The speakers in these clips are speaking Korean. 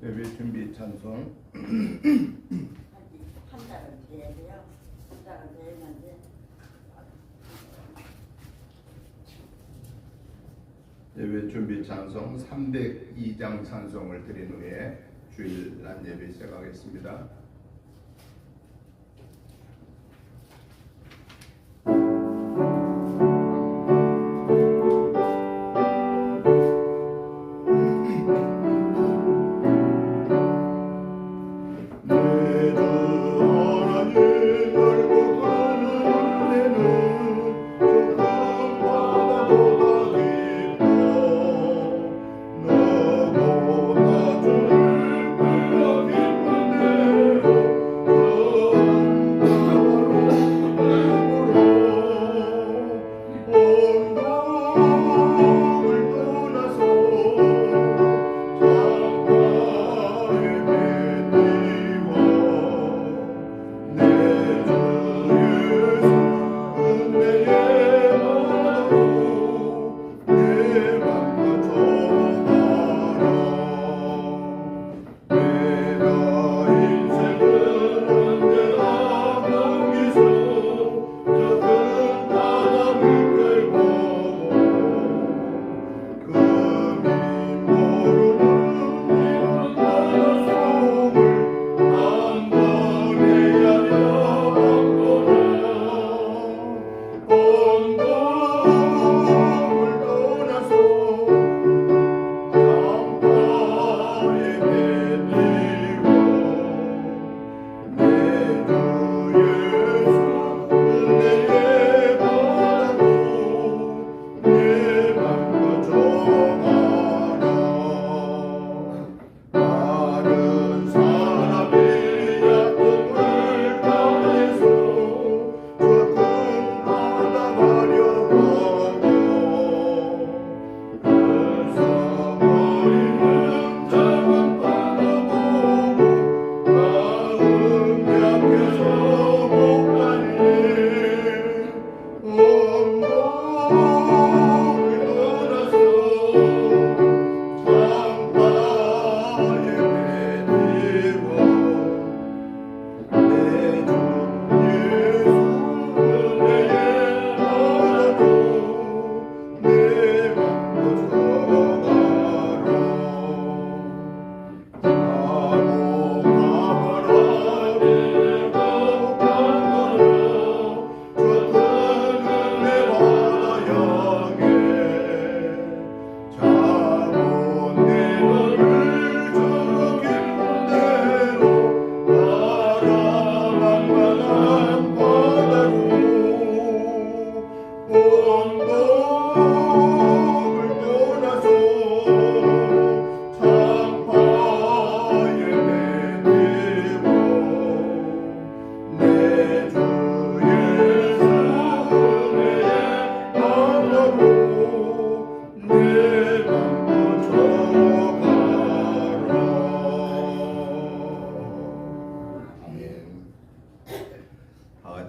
예배 준비 찬송. 한 달은 돼야 돼요. 한 달은 되는데 예배 준비 찬송 302장 찬송을 드린 후에 주일 낮 예배 시작하겠습니다.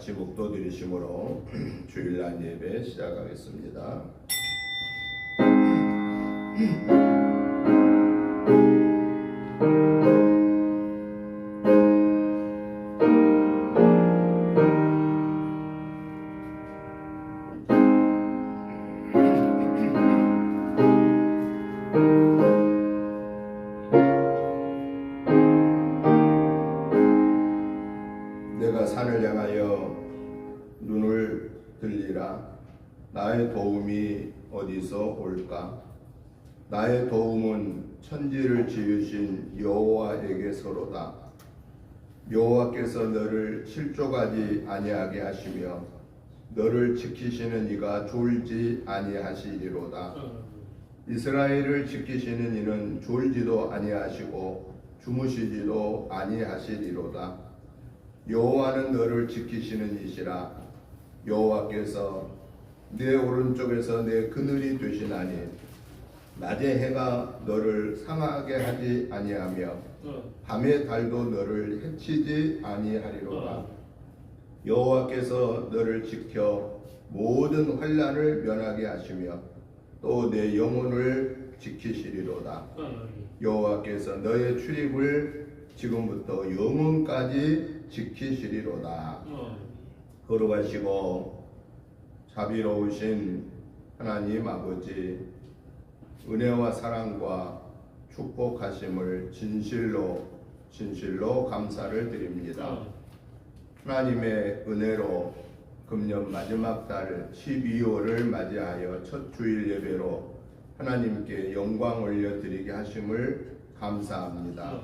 같이 목도 드리심으로 주일날 예배 시작하겠습니다. 내가 산을 향하여 눈을 들리라. 나의 도움이 어디서 올까? 나의 도움은 천지를 지으신 여호와에게서로다. 여호와께서 너를 실족하지 아니하게 하시며 너를 지키시는 이가 졸지 아니하시리로다. 이스라엘을 지키시는 이는 졸지도 아니하시고 주무시지도 아니하시리로다. 여호와는 너를 지키시는 이시라. 여호와께서 내 오른쪽에서 내 그늘이 되시나니 낮에 해가 너를 상하게 하지 아니하며 밤의 달도 너를 해치지 아니하리로다. 여호와께서 너를 지켜 모든 환난을 면하게 하시며 또 내 영혼을 지키시리로다. 여호와께서 너의 출입을 지금부터 영원까지 지키시리로다. 거룩하시고 자비로우신 하나님 아버지, 은혜와 사랑과 축복하심을 진실로 감사를 드립니다. 하나님의 은혜로 금년 마지막 달 12월을 맞이하여 첫 주일 예배로 하나님께 영광 올려드리게 하심을 감사합니다.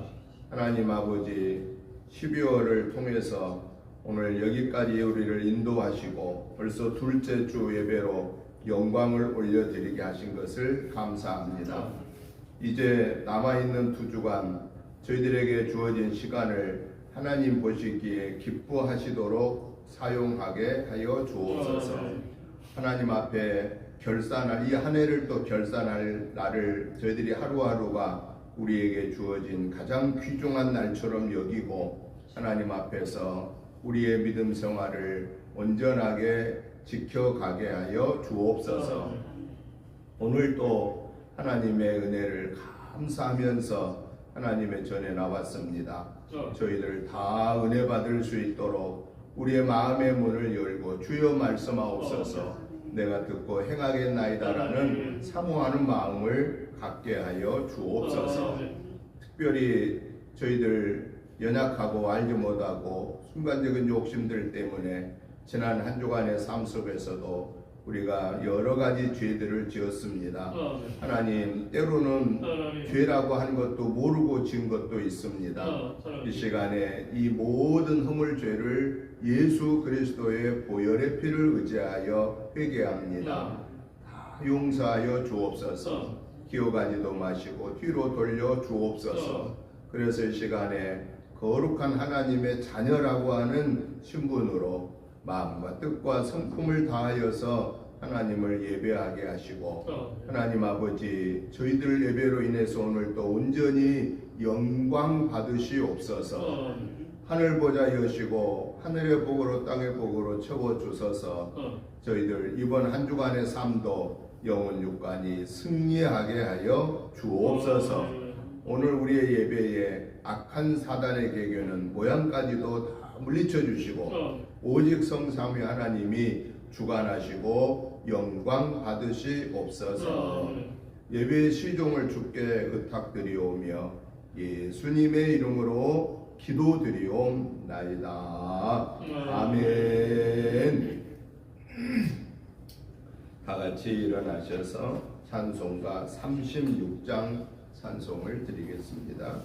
하나님 아버지, 12월을 통해서 오늘 여기까지 우리를 인도하시고 벌써 둘째 주 예배로 영광을 올려드리게 하신 것을 감사합니다. 이제 남아있는 2주간 저희들에게 주어진 시간을 하나님 보시기에 기뻐하시도록 사용하게 하여 주옵소서. 하나님 앞에 결산할, 이 한 해를 또 결산할 날을 저희들이 하루하루가 우리에게 주어진 가장 귀중한 날처럼 여기고 하나님 앞에서 우리의 믿음 생활을 온전하게 지켜가게 하여 주옵소서. 오늘도 하나님의 은혜를 감사하면서 하나님의 전에 나왔습니다. 저희들 다 은혜 받을 수 있도록 우리의 마음의 문을 열고 주여 말씀하옵소서. 내가 듣고 행하겠나이다라는 사모하는 마음을 갖게 하여 주옵소서. 특별히 저희들 연약하고 알지 못하고 순간적인 욕심들 때문에 지난 한 주간의 삶 속에서도 우리가 여러 가지 죄들을 지었습니다. 하나님, 때로는 죄라고 하는 것도 모르고 지은 것도 있습니다. 이 시간에 이 모든 허물죄를 예수 그리스도의 보혈의 피를 의지하여 회개합니다. 다 용서하여 주옵소서. 기억하지도 마시고 뒤로 돌려 주옵소서. 그래서 이 시간에 거룩한 하나님의 자녀라고 하는 신분으로 마음과 뜻과 성품을 다하여서 하나님을 예배하게 하시고, 하나님 아버지, 저희들 예배로 인해서 오늘 또 온전히 영광 받으시옵소서. 하늘 보좌 여시고 하늘의 복으로 땅의 복으로 채워주소서. 저희들 이번 한 주간의 삶도 영혼 육간이 승리하게 하여 주옵소서. 오늘 우리의 예배에 악한 사단의 계교는 모양까지도 다 물리쳐 주시고 오직 성삼위 하나님이 주관하시고 영광 받으시옵소서. 예배의 시종을 주께 의탁드리오며 예수님의 이름으로 기도드리옵나이다. 아멘. 다 같이 일어나셔서 찬송가 36장 찬송을 드리겠습니다.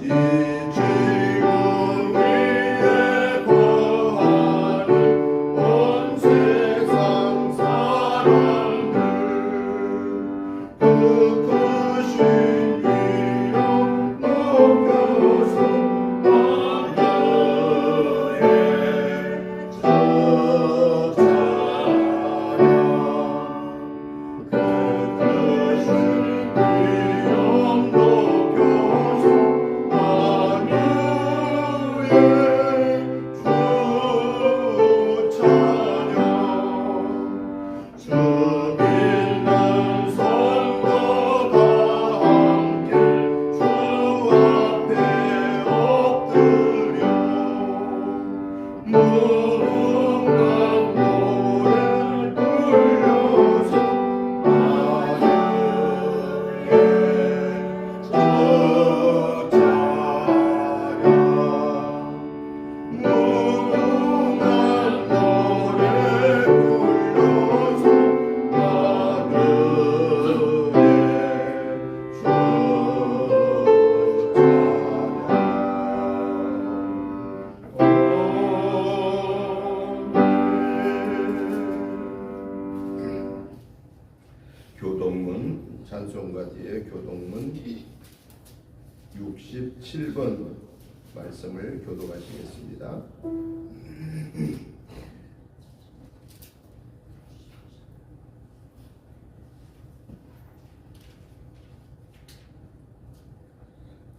이 지구 위에 말씀을 교독하시겠습니다.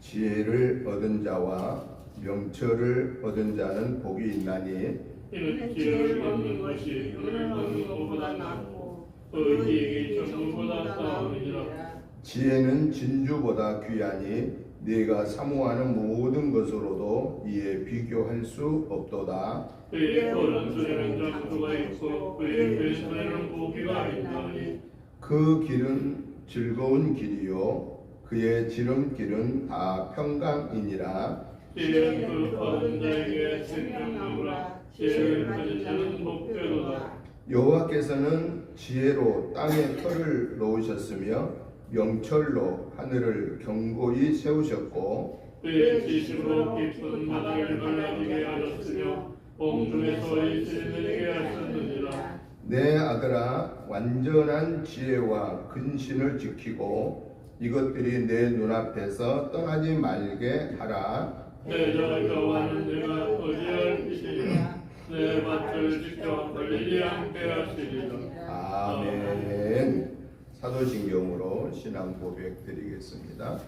지혜를 얻은 자와 명철을 얻은 자는 복이 있나니 이는 지혜를 얻는 것이 은을 얻는 것보다 낫고 의인에게 전부보다 나으니라. 지혜는 진주보다 귀하니 네가 사모하는 모든 것으로도 이에 비교할 수 없도다. 그의 오른손에는 장수가 있고 그의 왼손에는 무기가 있나니 그 길은 즐거운 길이요 그의 지름길은 다 평강이니라. 지혜는 그 얻은 자에게 생명나무라. 지혜를 가진 자는 복되도다. 여호와께서는 지혜로 땅에 터를 놓으셨으며 명철로 하늘을 견고히 세우셨고 그의 지식으로 깊은 바다를 갈라지게 하셨으며 공중에서 이슬을 내리게 하셨느니라. 내 아들아 완전한 지혜와 근신을 지키고 이것들이 내 눈앞에서 떠나지 말게 하라. 내 자 여호와는 내가 의지할 빛이니라. 내 밭을 지켜 걸리지 않게 하시리라. 아멘. 사도신경으로 신앙 고백 드리겠습니다.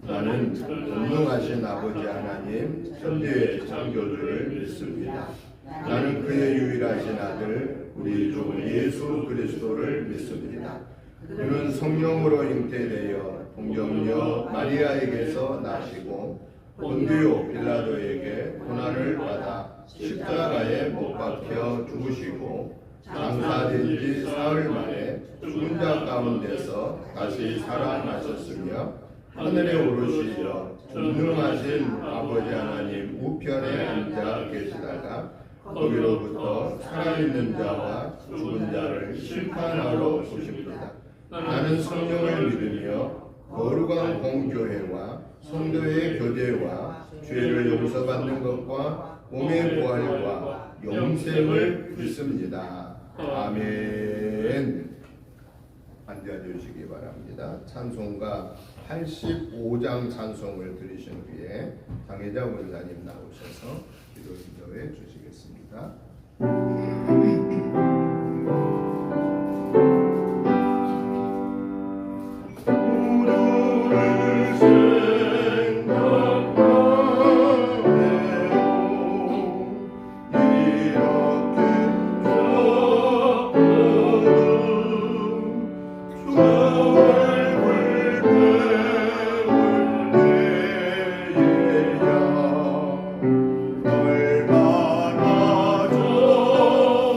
나는 전능하신 아버지 하나님 천지의 창조주를 믿습니다. 나는 그의 유일하신 아들 우리 주 예수 그리스도를 믿습니다. 그는 성령으로 잉태되어 동정녀 마리아에게서 나시고 본디오 빌라도에게 고난을 받아 십자가에 못 박혀 죽으시고 장사된 지 사흘 만에 죽은 자 가운데서 다시 살아나셨으며 하늘에 오르시려 전능하신 아버지 하나님 우편에 앉아 계시다가 거기로부터 살아있는 자와 죽은 자를 심판하러 오십니다. 나는 성령을 믿으며 거룩한 공교회와 성도의 교제와 죄를 용서받는 것과 몸의 부활과 영생을 믿습니다. 아멘. 앉아주시기 바랍니다. 찬송가 85장 찬송을 들으신 후에 당회자 원사님 나오셔서 기도 인도해 주시겠습니다. 얼마나 좋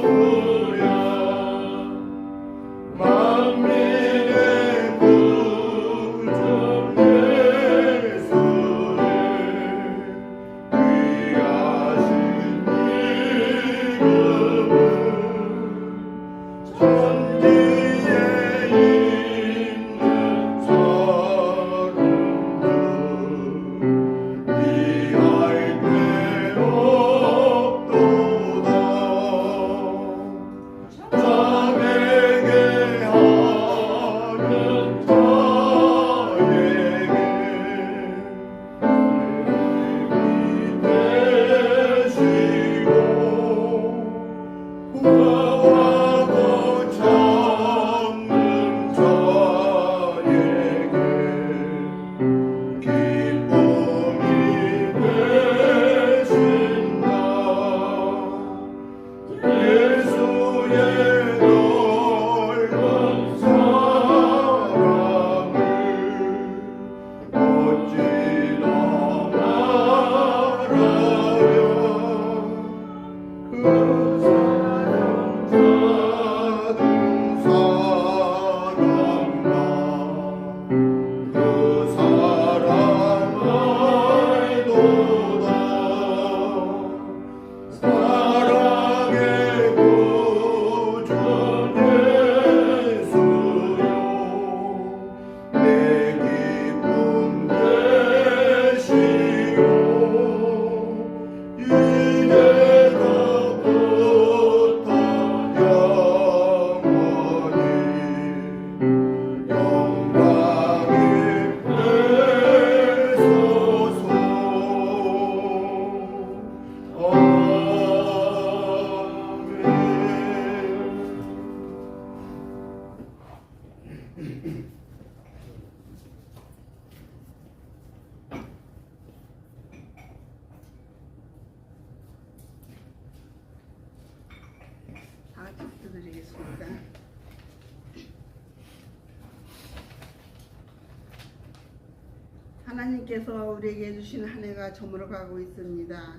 기도드리겠습니다. 하나님께서 우리에게 주신 한 해가 저물어가고 있습니다.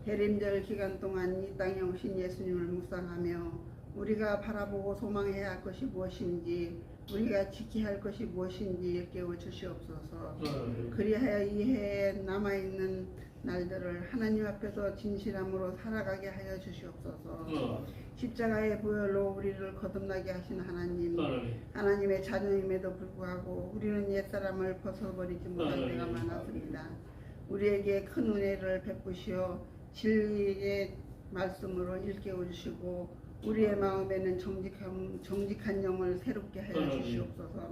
대림절 기간 동안 이 땅에 오신 예수님을 묵상하며 우리가 바라보고 소망해야 할 것이 무엇인지, 우리가 지켜야 할 것이 무엇인지 일깨워 주시옵소서. 그리하여 이 해에 남아있는 날들을 하나님 앞에서 진실함으로 살아가게 하여 주시옵소서. 십자가의 보혈로 우리를 거듭나게 하신 하나님, 하나님의 자녀임에도 불구하고 우리는 옛사람을 벗어버리지 못할 때가 많았습니다. 우리에게 큰 은혜를 베푸시어 진리의 말씀으로 일깨워 주시고 우리의 마음에는 정직한 영을 새롭게 하여 주시옵소서.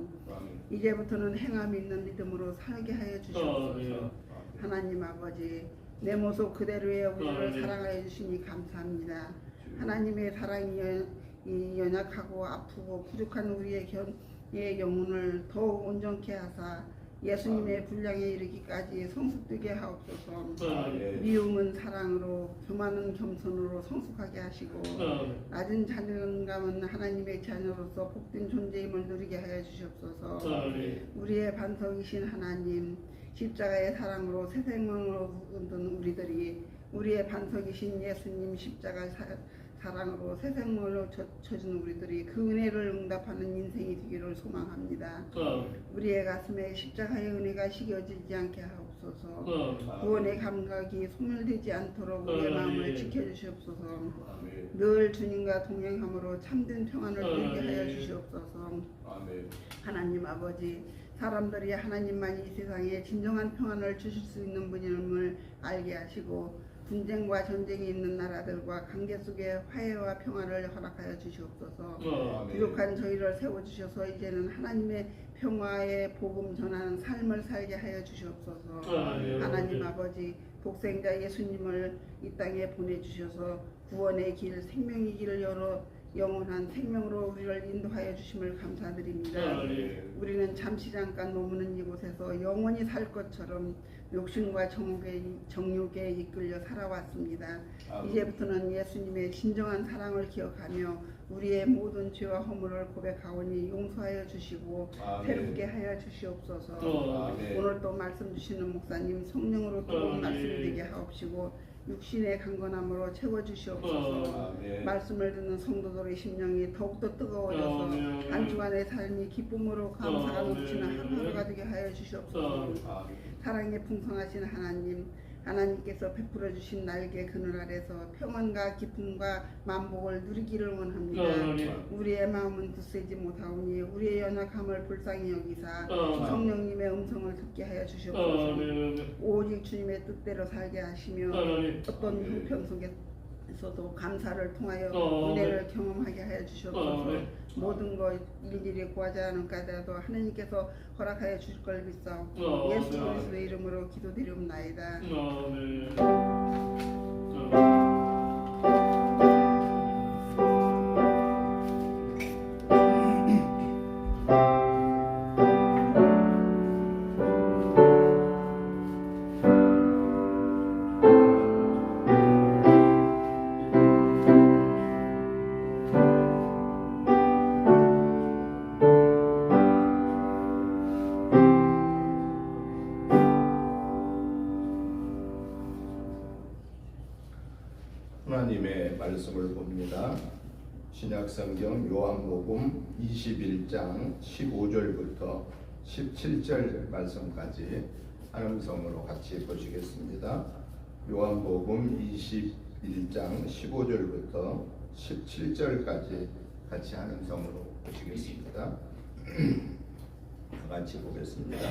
이제부터는 행함 있는 믿음으로 살게 하여 주시옵소서. 하나님 아버지, 내 모습 그대로의 우리를 사랑하여 주시니 감사합니다. 하나님의 사랑이 연약하고 아프고 부족한 우리의 영혼을 더욱 온전케 하사 예수님의 분량에 이르기까지 성숙되게 하옵소서. 미움은 사랑으로, 교만은 겸손으로 성숙하게 하시고 낮은 자존감은 하나님의 자녀로서 복된 존재임을 누리게 하여 주시옵소서. 우리의 반석이신 하나님, 십자가의 사랑으로 새 생명을 얻은 우리들이 우리의 반석이신 예수님 십자가 사랑으로 새 생명을 젖은 우리들이 그 은혜를 응답하는 인생이 되기를 소망합니다. 우리의 가슴에 십자가의 은혜가 식어지지 않게 하옵소서. 구원의 감각이 소멸되지 않도록 우리의 마음을 지켜주시옵소서. 늘 주님과 동행함으로 참된 평안을 누리게 하여 주시옵소서. 하나님 아버지, 사람들이 하나님만이 이 세상에 진정한 평안을 주실 수 있는 분임을 알게 하시고 분쟁과 전쟁이 있는 나라들과 관계 속에 화해와 평화를 허락하여 주시옵소서. 부족한 저희를 세워주셔서 이제는 하나님의 평화의 복음 전하는 삶을 살게 하여 주시옵소서. 하나님 아버지, 독생자 예수님을 이 땅에 보내주셔서 구원의 길, 생명의 길을 열어 영원한 생명으로 우리를 인도하여 주심을 감사드립니다. 우리는 잠시 잠깐 머무는 이곳에서 영원히 살 것처럼 욕심과 정욕에 이끌려 살아왔습니다. 이제부터는 예수님의 진정한 사랑을 기억하며 우리의 모든 죄와 허물을 고백하오니 용서하여 주시고 새롭게 하여 주시옵소서. 오늘 또 말씀 주시는 목사님 성령으로 또 말씀이 되게 하옵시고 육신의 강건함으로 채워주시옵소서. 말씀을 듣는 성도들의 심령이 더욱더 뜨거워져서 한 주간의 삶이 기쁨으로 감사가 넘치는 하루하루가 되게 하여 주시옵소서. 사랑에 풍성하신 하나님, 하나님께서 베풀어 주신 날개 그늘 아래서 평안과 기쁨과 만복을 누리기를 원합니다. 우리의 마음은 굳세지 못하오니 우리의 연약함을 불쌍히 여기사 성령님의 음성을 듣게 하여 주시옵소서. 오직 주님의 뜻대로 살게 하시며 어떤 형편 속에서도 감사를 통하여 은혜를 경험하게 하여 주시옵소서. 모든 것 일일이 구하지 않은 까다도 하나님께서 허락하여 주실 걸 믿사옵고 예수 그리스도의 이름으로 기도드리옵나이다. 하나님의 말씀을 봅니다. 신약성경 요한복음 21장 15절부터 17절 말씀까지 한음성으로 같이 보시겠습니다. 요한복음 21장 15절부터 17절까지 같이 한음성으로 보시겠습니다. 다 같이 보겠습니다.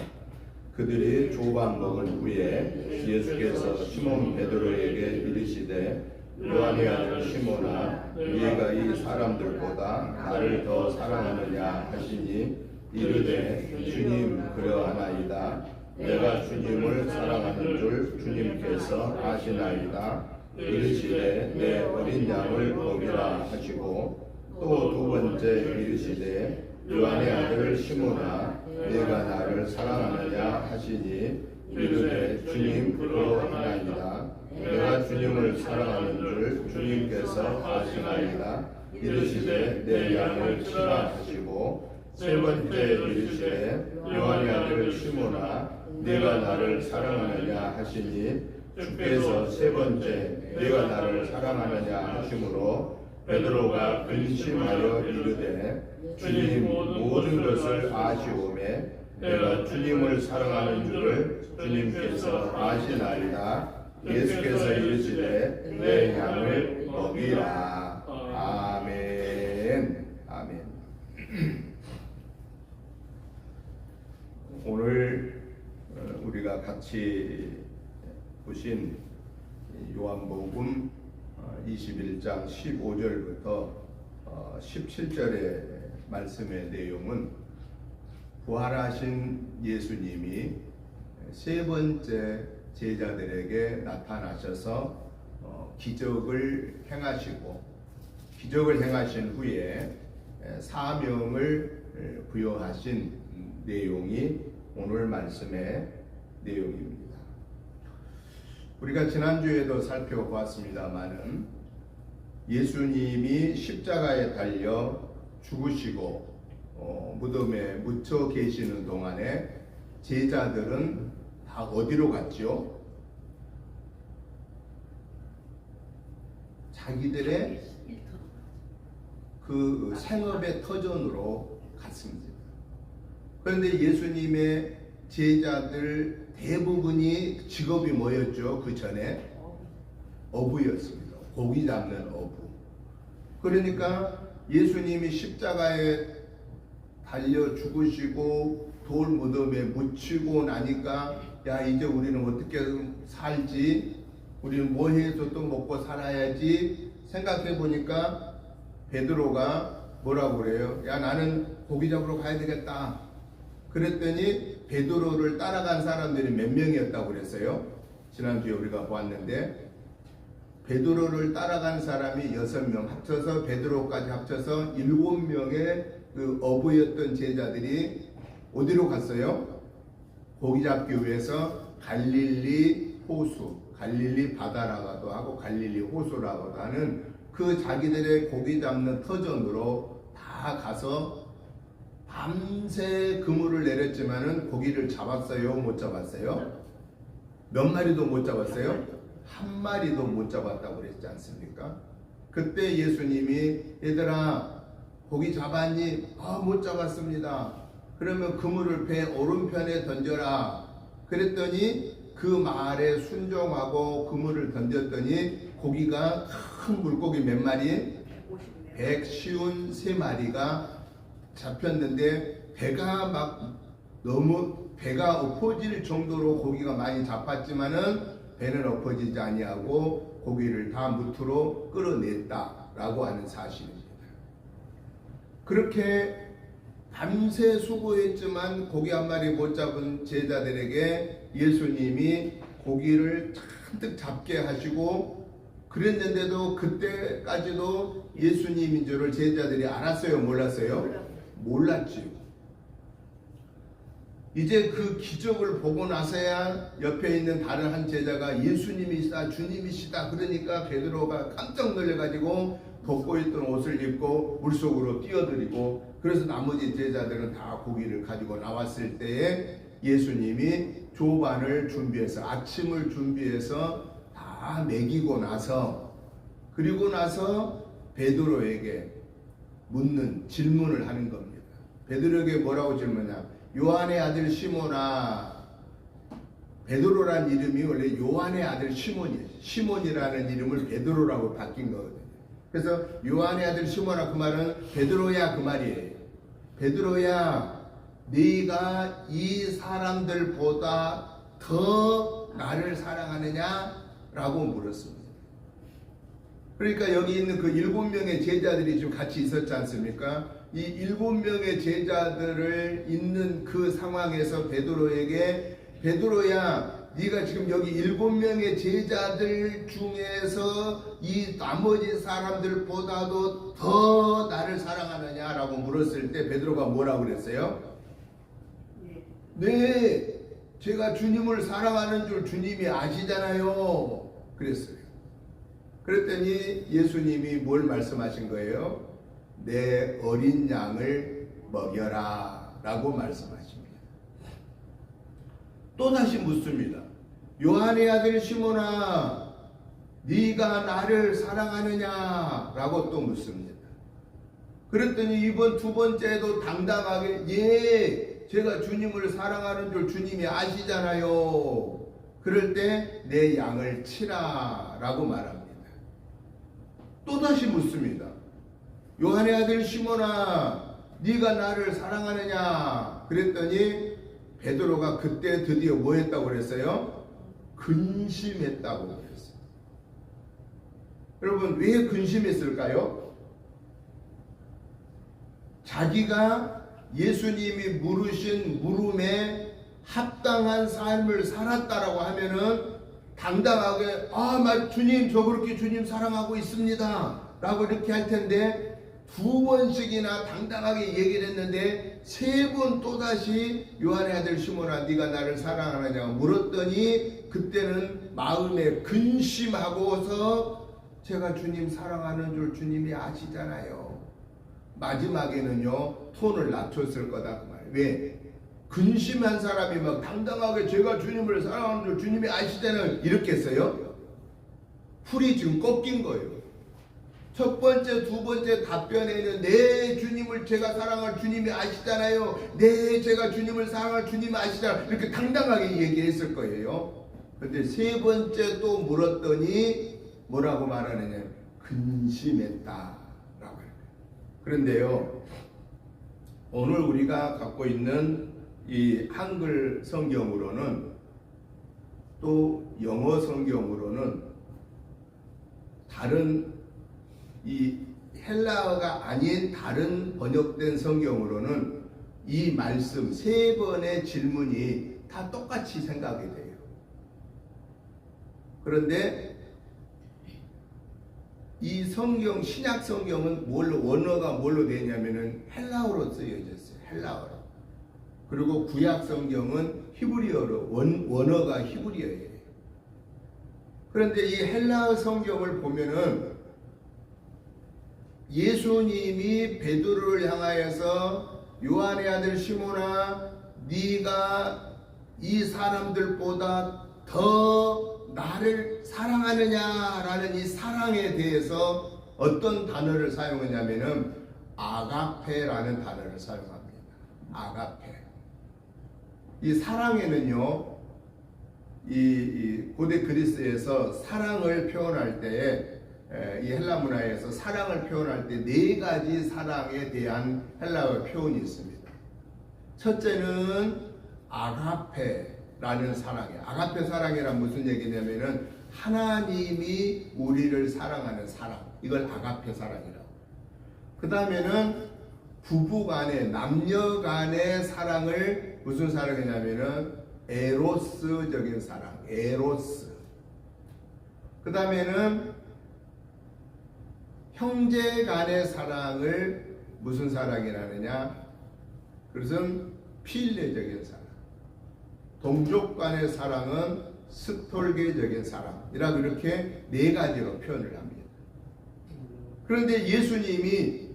그들이 조반 먹은 후에 예수께서 시몬 베드로에게 이르시되 요한의 아들 시몬아, 네가 이 사람들보다 나를 더 사랑하느냐 하시니 이르되 주님 그러하나이다. 내가 주님을 사랑하는 줄 주님께서 아시나이다. 이르시되 내 어린 양을 먹이라 하시고 또 두 번째 이르시되 요한의 아들 시몬아, 네가 나를 사랑하느냐 하시니 이르되 주님 그러하나이다. 내가 주님을 사랑하는 줄 주님께서 아시나이다. 이르시되 내 양을 치라 하시고 세 번째 이르시되 요한의 아들 시몬아 네가 나를 사랑하느냐 하시니 주께서 세 번째 네가 나를 사랑하느냐 하심으로 베드로가 근심하여 이르되 주님 모든 것을 아시오매 내가 주님을 사랑하는 줄을 주님께서 아시나이다. 예수께서 이르시되 내 양을 먹이라. 아멘. 아멘. 오늘 우리가 같이 보신 요한복음 21장 15절부터 17절의 말씀의 내용은 부활하신 예수님이 세 번째 제자들에게 나타나셔서 기적을 행하신 후에 사명을 부여하신 내용이 오늘 말씀의 내용입니다. 우리가 지난주에도 살펴보았습니다마는 예수님이 십자가에 달려 죽으시고 무덤에 묻혀 계시는 동안에 제자들은 다 어디로 갔죠? 자기들의 그 생업의 터전으로 갔습니다. 그런데 예수님의 제자들 대부분이 직업이 뭐였죠? 그 전에 어부였습니다. 고기 잡는 어부. 그러니까 예수님이 십자가에 달려 죽으시고 돌 무덤에 묻히고 나니까 야 이제 우리는 어떻게 살지? 우리는 뭐 해서 또 먹고 살아야지? 생각해 보니까 베드로가 뭐라고 그래요? 야 나는 고기 잡으러 가야 되겠다. 그랬더니 베드로를 따라간 사람들이 몇 명이었다고 그랬어요? 지난주에 우리가 보았는데 베드로를 따라간 사람이 6명 합쳐서 베드로까지 합쳐서 7명의 그 어부였던 제자들이 어디로 갔어요? 고기 잡기 위해서 갈릴리 호수, 갈릴리 바다라고도 하고 갈릴리 호수라고도 하는 그 자기들의 고기 잡는 터전으로 다 가서 밤새 그물을 내렸지만은 고기를 잡았어요? 못 잡았어요? 몇 마리도 못 잡았어요? 한 마리도 못 잡았다고 그랬지 않습니까? 그때 예수님이 얘들아 고기 잡았니? 못 잡았습니다. 그러면 그물을 배 오른편에 던져라. 그랬더니 그 말에 순종하고 그물을 던졌더니 고기가 큰 물고기 몇 마리? 153마리가 잡혔는데 배가 막 너무 배가 엎어질 정도로 고기가 많이 잡혔지만은 배는 엎어지지 아니하고 고기를 다 무트로 끌어냈다라고 하는 사실입니다. 그렇게 밤새 수고했지만 고기 한 마리 못 잡은 제자들에게 예수님이 고기를 잔뜩 잡게 하시고 그랬는데도 그때까지도 예수님인 줄을 제자들이 알았어요? 몰랐어요? 몰랐지요. 이제 그 기적을 보고 나서야 옆에 있는 다른 한 제자가 예수님이시다 주님이시다 그러니까 베드로가 깜짝 놀래가지고 벗고 있던 옷을 입고 물속으로 뛰어들이고 그래서 나머지 제자들은 다 고기를 가지고 나왔을 때에 예수님이 조반을 준비해서 아침을 준비해서 다 먹이고 나서 그리고 나서 베드로에게 묻는 질문을 하는 겁니다. 베드로에게 뭐라고 질문하냐? 요한의 아들 시몬아. 베드로란 이름이 원래 요한의 아들 시몬이에요. 시몬이라는 이름을 베드로라고 바뀐 거거든요. 그래서 요한의 아들 시몬아 그 말은 베드로야 그 말이에요. 베드로야 네가 이 사람들보다 더 나를 사랑하느냐? 라고 물었습니다. 그러니까 여기 있는 그 7명의 제자들이 지금 같이 있었지 않습니까? 이 7명의 제자들을 있는 그 상황에서 베드로에게 베드로야 네가 지금 여기 7명의 제자들 중에서 이 나머지 사람들보다도 더 나를 사랑하느냐라고 물었을 때 베드로가 뭐라고 그랬어요? 네, 제가 주님을 사랑하는 줄 주님이 아시잖아요. 그랬어요. 그랬더니 예수님이 뭘 말씀하신 거예요? 내 어린 양을 먹여라 라고 말씀하십니다. 또다시 묻습니다. 요한의 아들 시몬아, 네가 나를 사랑하느냐? 라고 또 묻습니다. 그랬더니 이번 두 번째도 당당하게 예, 제가 주님을 사랑하는 줄 주님이 아시잖아요. 그럴 때 내 양을 치라 라고 말합니다. 또다시 묻습니다. 요한의 아들 시몬아, 네가 나를 사랑하느냐? 그랬더니 베드로가 그때 드디어 뭐 했다고 그랬어요? 근심했다고 그랬어요. 여러분, 왜 근심했을까요? 자기가 예수님이 물으신 물음에 합당한 삶을 살았다라고 하면은 당당하게 주님, 저 그렇게 주님 사랑하고 있습니다 라고 이렇게 할 텐데, 두 번씩이나 당당하게 얘기를 했는데 세 번 또다시 요한의 아들 시몬아, 네가 나를 사랑하느냐 물었더니 그때는 마음에 근심하고서 제가 주님 사랑하는 줄 주님이 아시잖아요. 마지막에는요 톤을 낮췄을 거다 그 말이에요. 왜? 근심한 사람이 막 당당하게 제가 주님을 사랑하는 줄 주님이 아시잖아요 이렇게 했어요. 풀이 지금 꺾인 거예요. 첫 번째, 두 번째 답변에는 네, 주님을 제가 사랑할 주님이 아시잖아요. 네, 제가 주님을 사랑할 주님이 아시잖아요. 이렇게 당당하게 얘기했을 거예요. 그런데 세 번째 또 물었더니 뭐라고 말하느냐? 근심했다 라고 해요. 그런데요, 오늘 우리가 갖고 있는 이 한글 성경으로는, 또 영어 성경으로는, 다른 이 헬라어가 아닌 다른 번역된 성경으로는 이 말씀 세 번의 질문이 다 똑같이 생각이 돼요. 그런데 이 성경, 신약 성경은 원어가 뭘로 되냐면은 헬라어로 쓰여졌어요. 헬라어로. 그리고 구약 성경은 히브리어로, 원어가 히브리어예요. 그런데 이 헬라어 성경을 보면은 예수님이 베드로를 향하여서 요한의 아들 시몬아, 네가 이 사람들보다 더 나를 사랑하느냐라는 이 사랑에 대해서 어떤 단어를 사용하냐면은 아가페라는 단어를 사용합니다. 아가페. 이 사랑에는요, 이 고대 그리스에서 사랑을 표현할 때에, 이 헬라 문화에서 사랑을 표현할 때 네 가지 사랑에 대한 헬라어 표현이 있습니다. 첫째는 아가페라는 사랑이에요. 아가페 사랑이란 무슨 얘기냐면은 하나님이 우리를 사랑하는 사랑, 이걸 아가페 사랑이라고. 그 다음에는 부부 간의, 남녀 간의 사랑을 무슨 사랑이냐면은 에로스적인 사랑, 에로스. 그 다음에는 형제 간의 사랑을 무슨 사랑이라느냐? 그것은 필레적인 사랑. 동족 간의 사랑은 스톨게적인 사랑이라고 이렇게 네 가지로 표현을 합니다. 그런데 예수님이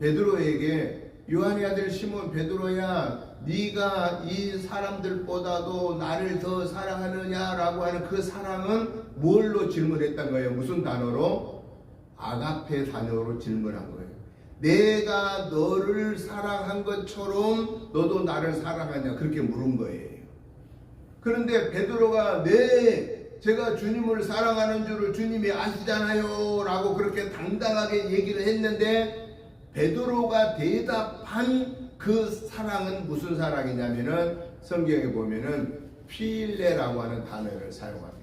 베드로에게 요한의 아들 시몬 베드로야, 네가 이 사람들보다도 나를 더 사랑하느냐라고 하는 그 사랑은 뭘로 질문했던 거예요? 무슨 단어로? 아가페 단어로 질문한 거예요. 내가 너를 사랑한 것처럼 너도 나를 사랑하냐, 그렇게 물은 거예요. 그런데 베드로가 네, 제가 주님을 사랑하는 줄을 주님이 아시잖아요 라고 그렇게 당당하게 얘기를 했는데, 베드로가 대답한 그 사랑은 무슨 사랑이냐면은 성경에 보면은 필레라고 하는 단어를 사용합니다.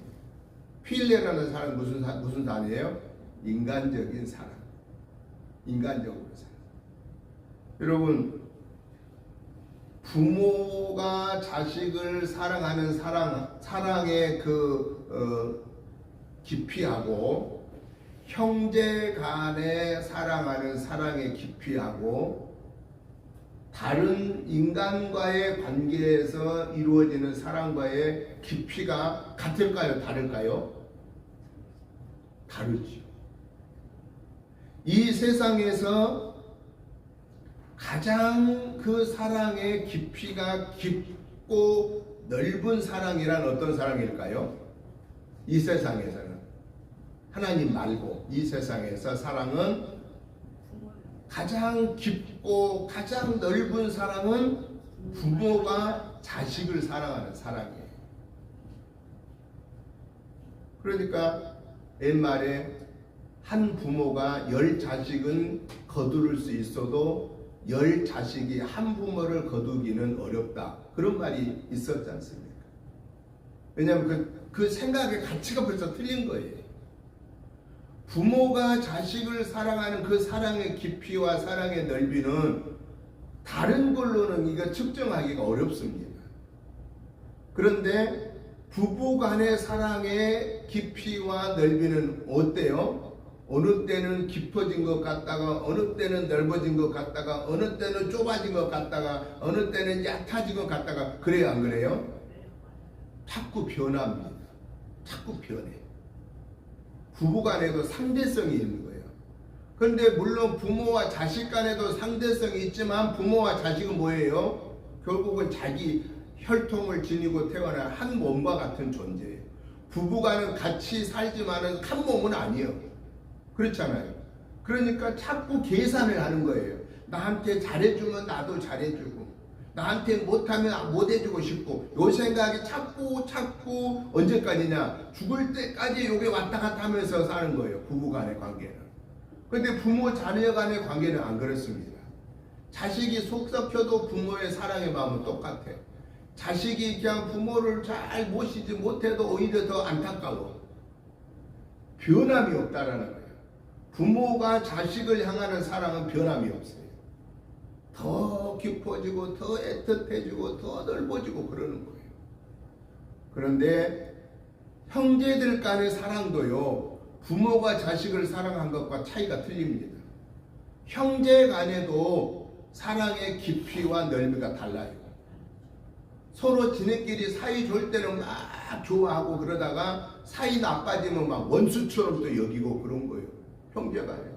필레라는 사랑은 무슨 단어예요? 인간적인 사랑. 인간적으로 사랑. 여러분, 부모가 자식을 사랑하는 사랑의 깊이하고, 형제 간에 사랑하는 사랑의 깊이하고, 다른 인간과의 관계에서 이루어지는 사랑과의 깊이가 같을까요? 다를까요? 다르죠. 이 세상에서 가장 그 사랑의 깊이가 깊고 넓은 사랑이란 어떤 사랑일까요? 이 세상에서는 하나님 말고 이 세상에서 사랑은 가장 깊고 가장 넓은 사랑은 부모가 자식을 사랑하는 사랑이에요. 그러니까 옛말에 한 부모가 10자식은 거두를 수 있어도 10자식이 한 부모를 거두기는 어렵다. 그런 말이 있었지 않습니까? 왜냐하면 그 생각의 가치가 벌써 틀린 거예요. 부모가 자식을 사랑하는 그 사랑의 깊이와 사랑의 넓이는 다른 걸로는 이거 측정하기가 어렵습니다. 그런데 부부 간의 사랑의 깊이와 넓이는 어때요? 어느 때는 깊어진 것 같다가 어느 때는 넓어진 것 같다가 어느 때는 좁아진 것 같다가 어느 때는 얕아진 것 같다가 그래요 안 그래요? 자꾸 변합니다. 자꾸 변해. 부부 간에도 상대성이 있는 거예요. 그런데 물론 부모와 자식 간에도 상대성이 있지만 부모와 자식은 뭐예요? 결국은 자기 혈통을 지니고 태어난 한 몸과 같은 존재예요. 부부 간은 같이 살지만은 한 몸은 아니에요. 그렇잖아요. 그러니까 자꾸 계산을 하는 거예요. 나한테 잘해주면 나도 잘해주고 나한테 못하면 못해주고 싶고 요 생각이 자꾸 언제까지냐 죽을 때까지 요게 왔다 갔다 하면서 사는 거예요. 부부 간의 관계는. 그런데 부모 자녀 간의 관계는 안 그렇습니다. 자식이 속 썩혀도 부모의 사랑의 마음은 똑같아요. 자식이 그냥 부모를 잘 모시지 못해도 오히려 더 안타까워. 변함이 없다라는 거예요. 부모가 자식을 향하는 사랑은 변함이 없어요. 더 깊어지고 더 애틋해지고 더 넓어지고 그러는 거예요. 그런데 형제들 간의 사랑도요, 부모가 자식을 사랑한 것과 차이가 틀립니다. 형제 간에도 사랑의 깊이와 넓이가 달라요. 서로 지네끼리 사이 좋을 때는 막 좋아하고 그러다가 사이 나빠지면 막 원수처럼 또 여기고 그런 거예요. 형제간에.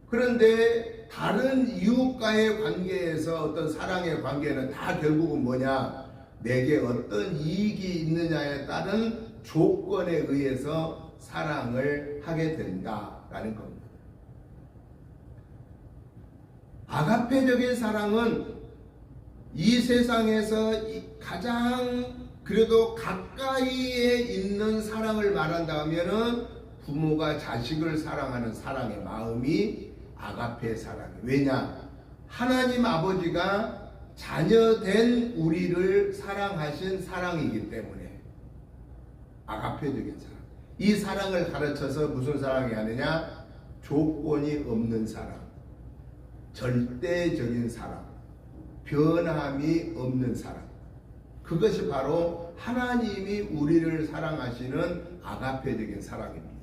그런데 다른 이웃과의 관계에서 어떤 사랑의 관계는 다 결국은 뭐냐? 내게 어떤 이익이 있느냐에 따른 조건에 의해서 사랑을 하게 된다라는 겁니다. 아가페적인 사랑은 이 세상에서 가장 그래도 가까이에 있는 사랑을 말한다 하면은 부모가 자식을 사랑하는 사랑의 마음이 아가페 사랑이에요. 왜냐? 하나님 아버지가 자녀된 우리를 사랑하신 사랑이기 때문에 아가페적인 사랑. 이 사랑을 가르쳐서 무슨 사랑이 하느냐? 조건이 없는 사랑, 절대적인 사랑, 변함이 없는 사랑. 그것이 바로 하나님이 우리를 사랑하시는 아가페적인 사랑입니다.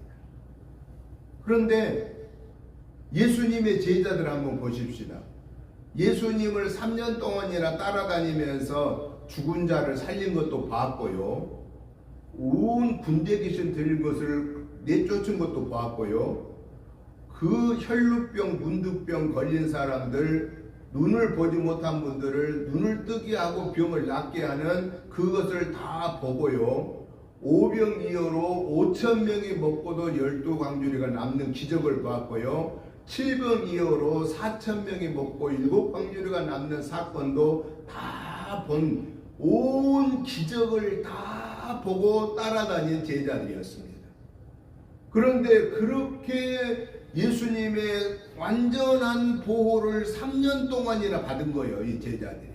그런데 예수님의 제자들 한번 보십시다. 예수님을 3년 동안이나 따라다니면서 죽은 자를 살린 것도 봤고요. 온 군대 귀신 들린 것을 내쫓은 것도 봤고요. 그 혈루병, 문두병 걸린 사람들, 눈을 보지 못한 분들을 눈을 뜨게 하고 병을 낫게 하는 그것을 다 보고요. 오병이어로 5,000명이 먹고도 12광주리가 남는 기적을 봤고요. 7병이어로 4,000명이 먹고 7광주리가 남는 사건도 다 본 온 기적을 다 보고 따라다닌 제자들이었습니다. 그런데 그렇게 예수님의 완전한 보호를 3년 동안이나 받은 거예요. 이 제자들이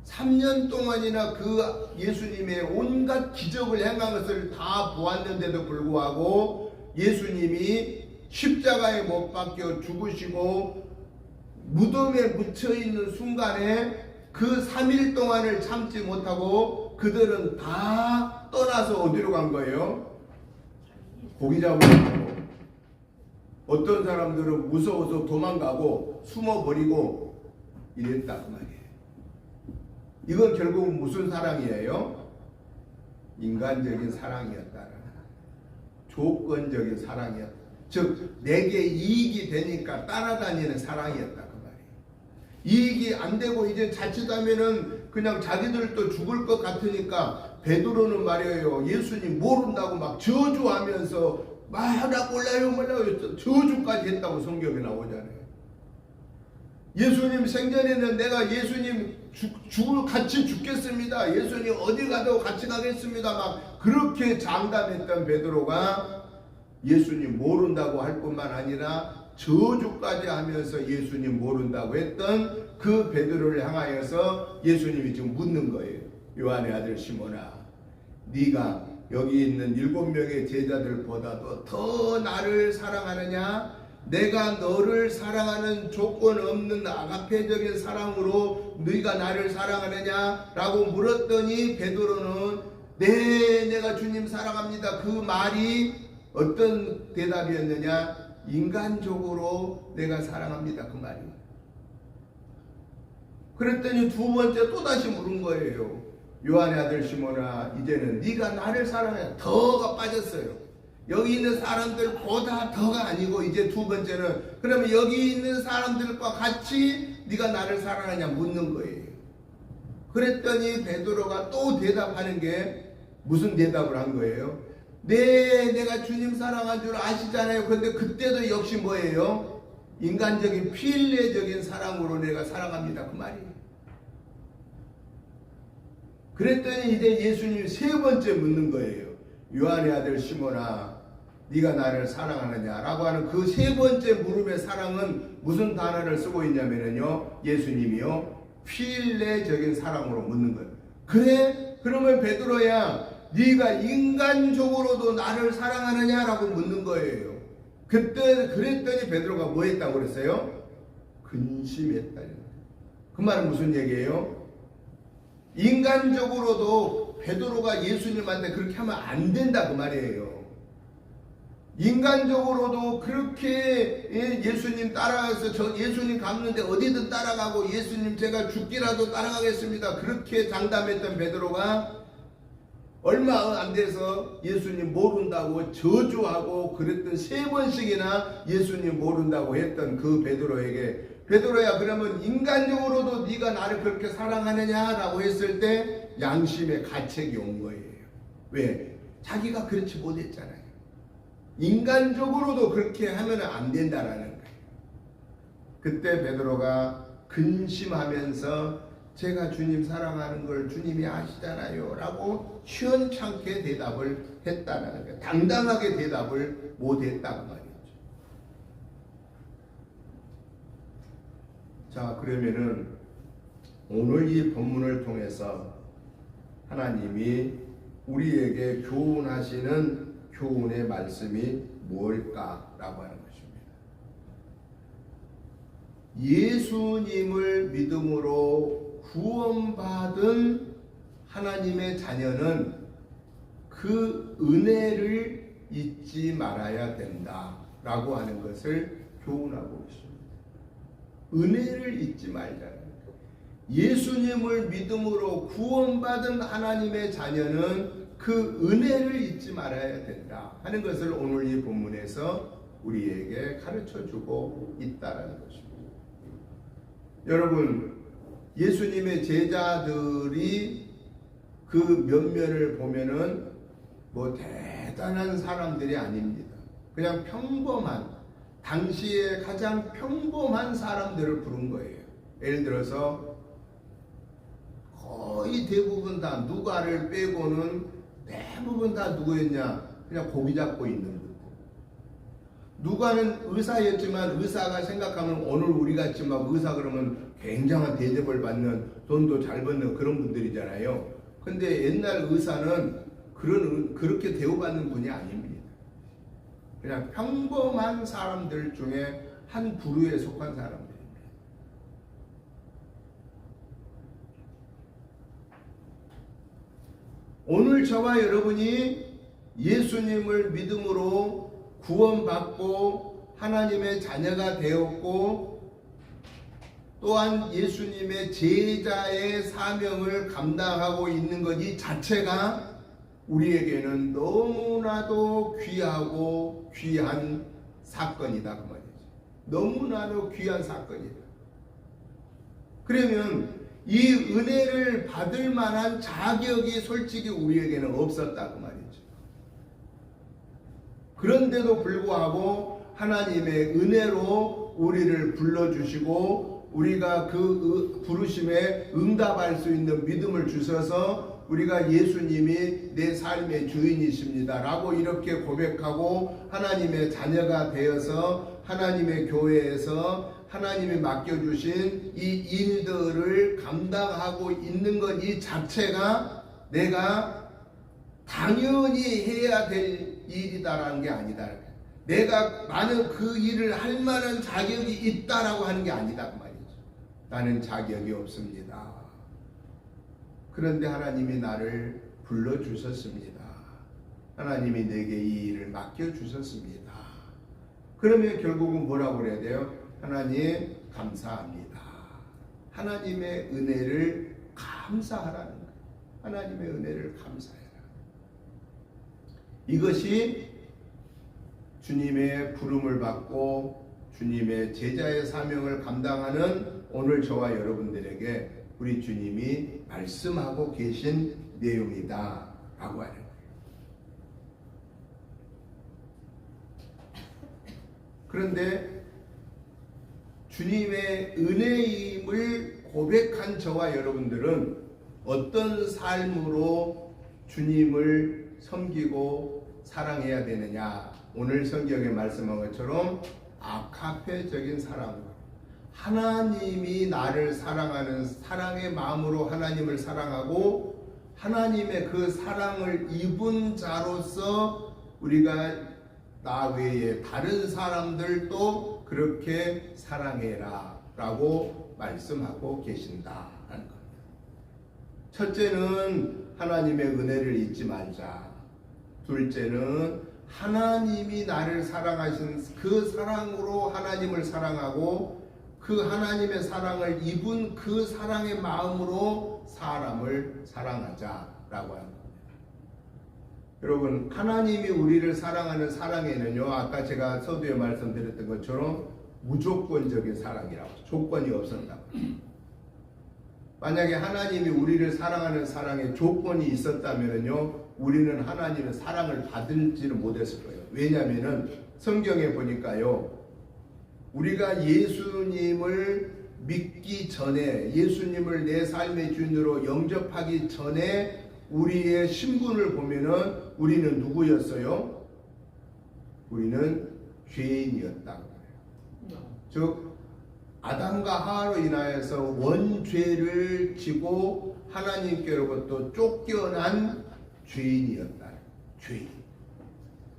3년 동안이나 그 예수님의 온갖 기적을 행한 것을 다 보았는데도 불구하고 예수님이 십자가에 못 박혀 죽으시고 무덤에 묻혀있는 순간에 그 3일 동안을 참지 못하고 그들은 다 떠나서 어디로 간 거예요? 고기 잡으러 가고, 어떤 사람들은 무서워서 도망가고 숨어버리고 이랬다 그 말이에요. 이건 결국은 무슨 사랑이에요? 인간적인 사랑이었다는, 조건적인 사랑이었다. 즉 내게 이익이 되니까 따라다니는 사랑이었다 그 말이에요. 이익이 안 되고 이제 자칫하면은 그냥 자기들도 죽을 것 같으니까 베드로는 말이에요. 예수님 모른다고 막 저주하면서 나 몰라요 저주까지 했다고 성경에 나오잖아요. 예수님 생전에는 내가 예수님 같이 죽겠습니다. 예수님 어디 가도 같이 가겠습니다. 막 그렇게 장담했던 베드로가 예수님 모른다고 할 뿐만 아니라 저주까지 하면서 예수님 모른다고 했던 그 베드로를 향하여서 예수님이 지금 묻는 거예요. 요한의 아들 시몬아, 네가 여기 있는 7명의 제자들보다도 더 나를 사랑하느냐? 내가 너를 사랑하는 조건 없는 아가페적인 사랑으로 네가 나를 사랑하느냐? 라고 물었더니 베드로는 네, 내가 주님 사랑합니다. 그 말이 어떤 대답이었느냐? 인간적으로 내가 사랑합니다. 그 말이. 그랬더니 두 번째 또다시 물은 거예요. 요한의 아들 시몬아, 이제는 네가 나를 사랑해. 더가 빠졌어요. 여기 있는 사람들보다 더가 아니고 이제 두 번째는 그러면 여기 있는 사람들과 같이 네가 나를 사랑하냐 묻는 거예요. 그랬더니 베드로가 또 대답하는 게 무슨 대답을 한 거예요? 네, 내가 주님 사랑한 줄 아시잖아요. 근데 그때도 역시 뭐예요? 인간적인 필레적인 사랑으로 내가 사랑합니다. 그 말이에요. 그랬더니 이제 예수님이 세 번째 묻는 거예요. 요한의 아들 시몬아, 네가 나를 사랑하느냐? 라고 하는 그 세 번째 물음의 사랑은 무슨 단어를 쓰고 있냐면요, 예수님이요, 필레적인 사랑으로 묻는 거예요. 그래? 그러면 베드로야, 네가 인간적으로도 나를 사랑하느냐라고 묻는 거예요. 그때 그랬더니 베드로가 뭐 했다고 그랬어요? 근심했다. 그 말은 무슨 얘기예요? 인간적으로도 베드로가 예수님한테 그렇게 하면 안 된다 그 말이에요. 인간적으로도 그렇게 예수님 따라가서 저 예수님 갔는데 어디든 따라가고 예수님 제가 죽기라도 따라가겠습니다. 그렇게 장담했던 베드로가 얼마 안 돼서 예수님 모른다고 저주하고 그랬던 세 번씩이나 예수님 모른다고 했던 그 베드로에게 베드로야, 그러면 인간적으로도 네가 나를 그렇게 사랑하느냐라고 했을 때 양심의 가책이 온 거예요. 왜? 자기가 그렇지 못했잖아요. 인간적으로도 그렇게 하면 안 된다라는 거예요. 그때 베드로가 근심하면서 제가 주님 사랑하는 걸 주님이 아시잖아요 라고 시원찮게 대답을 했다는 거예요. 당당하게 대답을 못했다고 말이죠. 자, 그러면은 오늘 이 본문을 통해서 하나님이 우리에게 교훈하시는 교훈의 말씀이 무엇일까라고 하는 것입니다. 예수님을 믿음으로 구원받은 하나님의 자녀는 그 은혜를 잊지 말아야 된다라고 하는 것을 교훈하고 있습니다. 은혜를 잊지 말자는 예수님을 믿음으로 구원받은 하나님의 자녀는 그 은혜를 잊지 말아야 된다 하는 것을 오늘 이 본문에서 우리에게 가르쳐주고 있다는 것입니다. 여러분, 예수님의 제자들이 그 면면을 보면은 뭐 대단한 사람들이 아닙니다. 그냥 평범한, 당시에 가장 평범한 사람들을 부른 거예요. 예를 들어서 거의 대부분 다 누가를 빼고는 대부분 다 누구였냐? 그냥 고기 잡고 있는 분들. 누가는 의사였지만 의사가 생각하면 오늘 우리같이 막 의사 그러면 굉장한 대접을 받는 돈도 잘 받는 그런 분들이잖아요. 근데 옛날 의사는 그렇게 대우받는 분이 아닙니다. 그냥 평범한 사람들 중에 한 부류에 속한 사람들입니다. 오늘 저와 여러분이 예수님을 믿음으로 구원받고 하나님의 자녀가 되었고 또한 예수님의 제자의 사명을 감당하고 있는 것 이 자체가 우리에게는 너무나도 귀하고 귀한 사건이다 그 말이죠. 너무나도 귀한 사건이다. 그러면 이 은혜를 받을 만한 자격이 솔직히 우리에게는 없었다 그 말이죠. 그런데도 불구하고 하나님의 은혜로 우리를 불러주시고 우리가 그 부르심에 응답할 수 있는 믿음을 주셔서 우리가 예수님이 내 삶의 주인이십니다 라고 이렇게 고백하고 하나님의 자녀가 되어서 하나님의 교회에서 하나님이 맡겨주신 이 일들을 감당하고 있는 것 이 자체가 내가 당연히 해야 될 일이다라는 게 아니다. 내가 나는 그 일을 할 만한 자격이 있다라고 하는 게 아니다 그 말이죠. 나는 자격이 없습니다. 그런데 하나님이 나를 불러주셨습니다. 하나님이 내게 이 일을 맡겨주셨습니다. 그러면 결국은 뭐라고 그래야 돼요? 하나님 감사합니다. 하나님의 은혜를 감사하라는 거예요. 하나님의 은혜를 감사해라. 이것이 주님의 부름을 받고 주님의 제자의 사명을 감당하는 오늘 저와 여러분들에게 우리 주님이 말씀하고 계신 내용이다 라고 하는 거예요. 그런데 주님의 은혜임을 고백한 저와 여러분들은 어떤 삶으로 주님을 섬기고 사랑해야 되느냐? 오늘 성경에 말씀한 것처럼 아카페적인 사랑으로 하나님이 나를 사랑하는 사랑의 마음으로 하나님을 사랑하고 하나님의 그 사랑을 입은 자로서 우리가 나 외에 다른 사람들도 그렇게 사랑해라 라고 말씀하고 계신다는 겁니다. 첫째는 하나님의 은혜를 잊지 말자. 둘째는 하나님이 나를 사랑하신 그 사랑으로 하나님을 사랑하고 그 하나님의 사랑을 입은 그 사랑의 마음으로 사람을 사랑하자라고 하는 겁니다. 여러분, 하나님이 우리를 사랑하는 사랑에는요, 아까 제가 서두에 말씀드렸던 것처럼 무조건적인 사랑이라고, 조건이 없었다고. 만약에 하나님이 우리를 사랑하는 사랑에 조건이 있었다면요, 우리는 하나님의 사랑을 받을지는 못했을 거예요. 왜냐하면은 성경에 보니까요, 우리가 예수님을 믿기 전에, 예수님을 내 삶의 주인으로 영접하기 전에 우리의 신분을 보면은 우리는 누구였어요? 우리는 죄인이었다고 해요. 즉 아담과 하와로 인하여서 원죄를 지고 하나님께로부터 쫓겨난 죄인이었다. 죄인.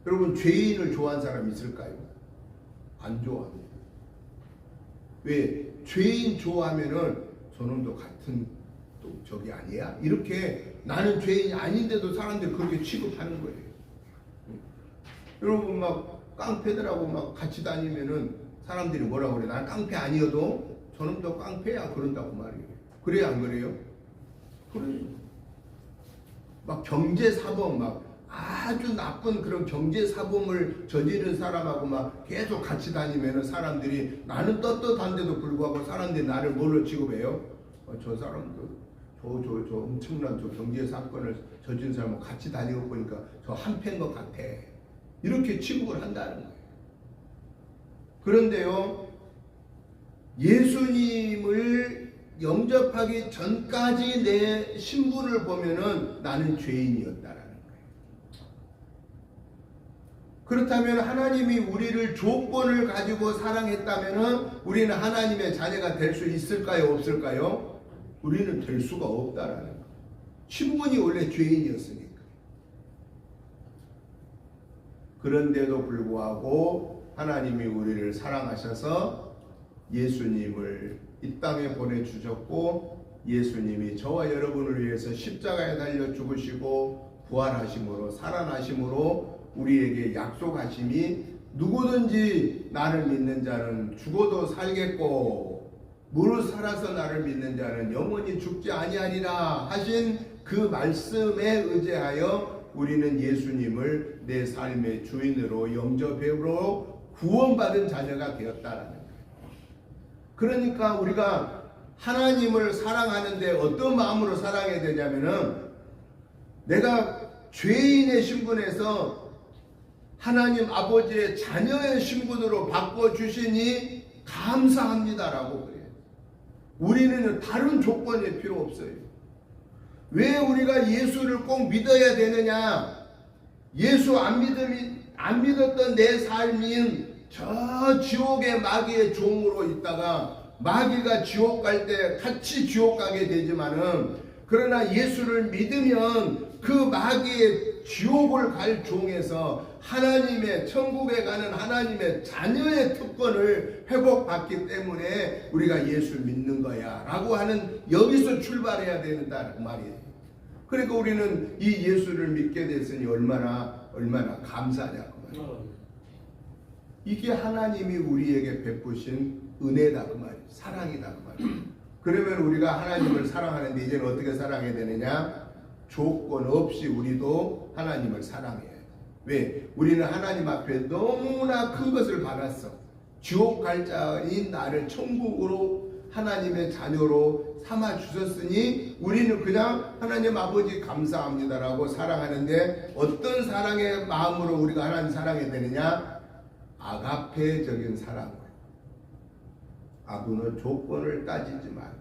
여러분, 죄인을 좋아하는 사람 있을까요? 안 좋아합니다. 왜? 죄인 좋아하면은 저놈도 같은 또 저기 아니야? 이렇게 나는 죄인이 아닌데도 사람들이 그렇게 취급하는 거예요. 여러분, 막 깡패들하고 막 같이 다니면은 사람들이 뭐라고 그래? 난 깡패 아니어도 저놈도 깡패야 그런다고 말이에요. 그래요, 안 그래요? 그래요. 막 경제사범, 막 아주 나쁜 그런 경제사범을 저지른 사람하고 막 계속 같이 다니면은 사람들이, 나는 떳떳한데도 불구하고 사람들이 나를 뭘로 취급해요? 저 사람도 저 엄청난 저 경제사건을 저지른 사람하고 같이 다니고 보니까 저 한패인 것 같아. 이렇게 취급을 한다는 거예요. 그런데요, 예수님을 영접하기 전까지 내 신분을 보면은 나는 죄인이었다라는 거예요. 그렇다면 하나님이 우리를 조건을 가지고 사랑했다면은 우리는 하나님의 자녀가 될 수 있을까요? 없을까요? 우리는 될 수가 없다라는 거예요. 신분이 원래 죄인이었으니까. 그런데도 불구하고 하나님이 우리를 사랑하셔서 예수님을 이 땅에 보내주셨고, 예수님이 저와 여러분을 위해서 십자가에 달려 죽으시고 부활하심으로, 살아나심으로 우리에게 약속하심이, 누구든지 나를 믿는 자는 죽어도 살겠고 무릇 살아서 나를 믿는 자는 영원히 죽지 아니하리라 하신 그 말씀에 의지하여 우리는 예수님을 내 삶의 주인으로 영접함으로 구원받은 자녀가 되었다라는 거예요. 그러니까 우리가 하나님을 사랑하는데 어떤 마음으로 사랑해야 되냐면은 내가 죄인의 신분에서 하나님 아버지의 자녀의 신분으로 바꿔주시니 감사합니다라고 그래요. 우리는 다른 조건이 필요 없어요. 왜 우리가 예수를 꼭 믿어야 되느냐? 예수 안 믿었던 내 삶인 저 지옥의 마귀의 종으로 있다가 마귀가 지옥 갈 때 같이 지옥 가게 되지만은, 그러나 예수를 믿으면 그 마귀의 지옥을 갈 종에서 하나님의 천국에 가는 하나님의 자녀의 특권을 회복받기 때문에 우리가 예수 믿는 거야 라고 하는, 여기서 출발해야 된다는 말이에요. 그러니까 우리는 이 예수를 믿게 됐으니 얼마나 감사하냐고 말이에요. 이게 하나님이 우리에게 베푸신 은혜다 그 말이에요. 사랑이다 그 말이에요. 그러면 우리가 하나님을 사랑하는데 이제는 어떻게 사랑해야 되느냐? 조건 없이 우리도 하나님을 사랑해야 돼. 왜? 우리는 하나님 앞에 너무나 큰 것을 받았어. 지옥 갈 자인 나를 천국으로 하나님의 자녀로 삼아 주셨으니 우리는 그냥 하나님 아버지 감사합니다라고 사랑하는데, 어떤 사랑의 마음으로 우리가 하나님 사랑해야 되느냐? 아가페적인 사랑으로. 아부는 조건을 따지지 말고,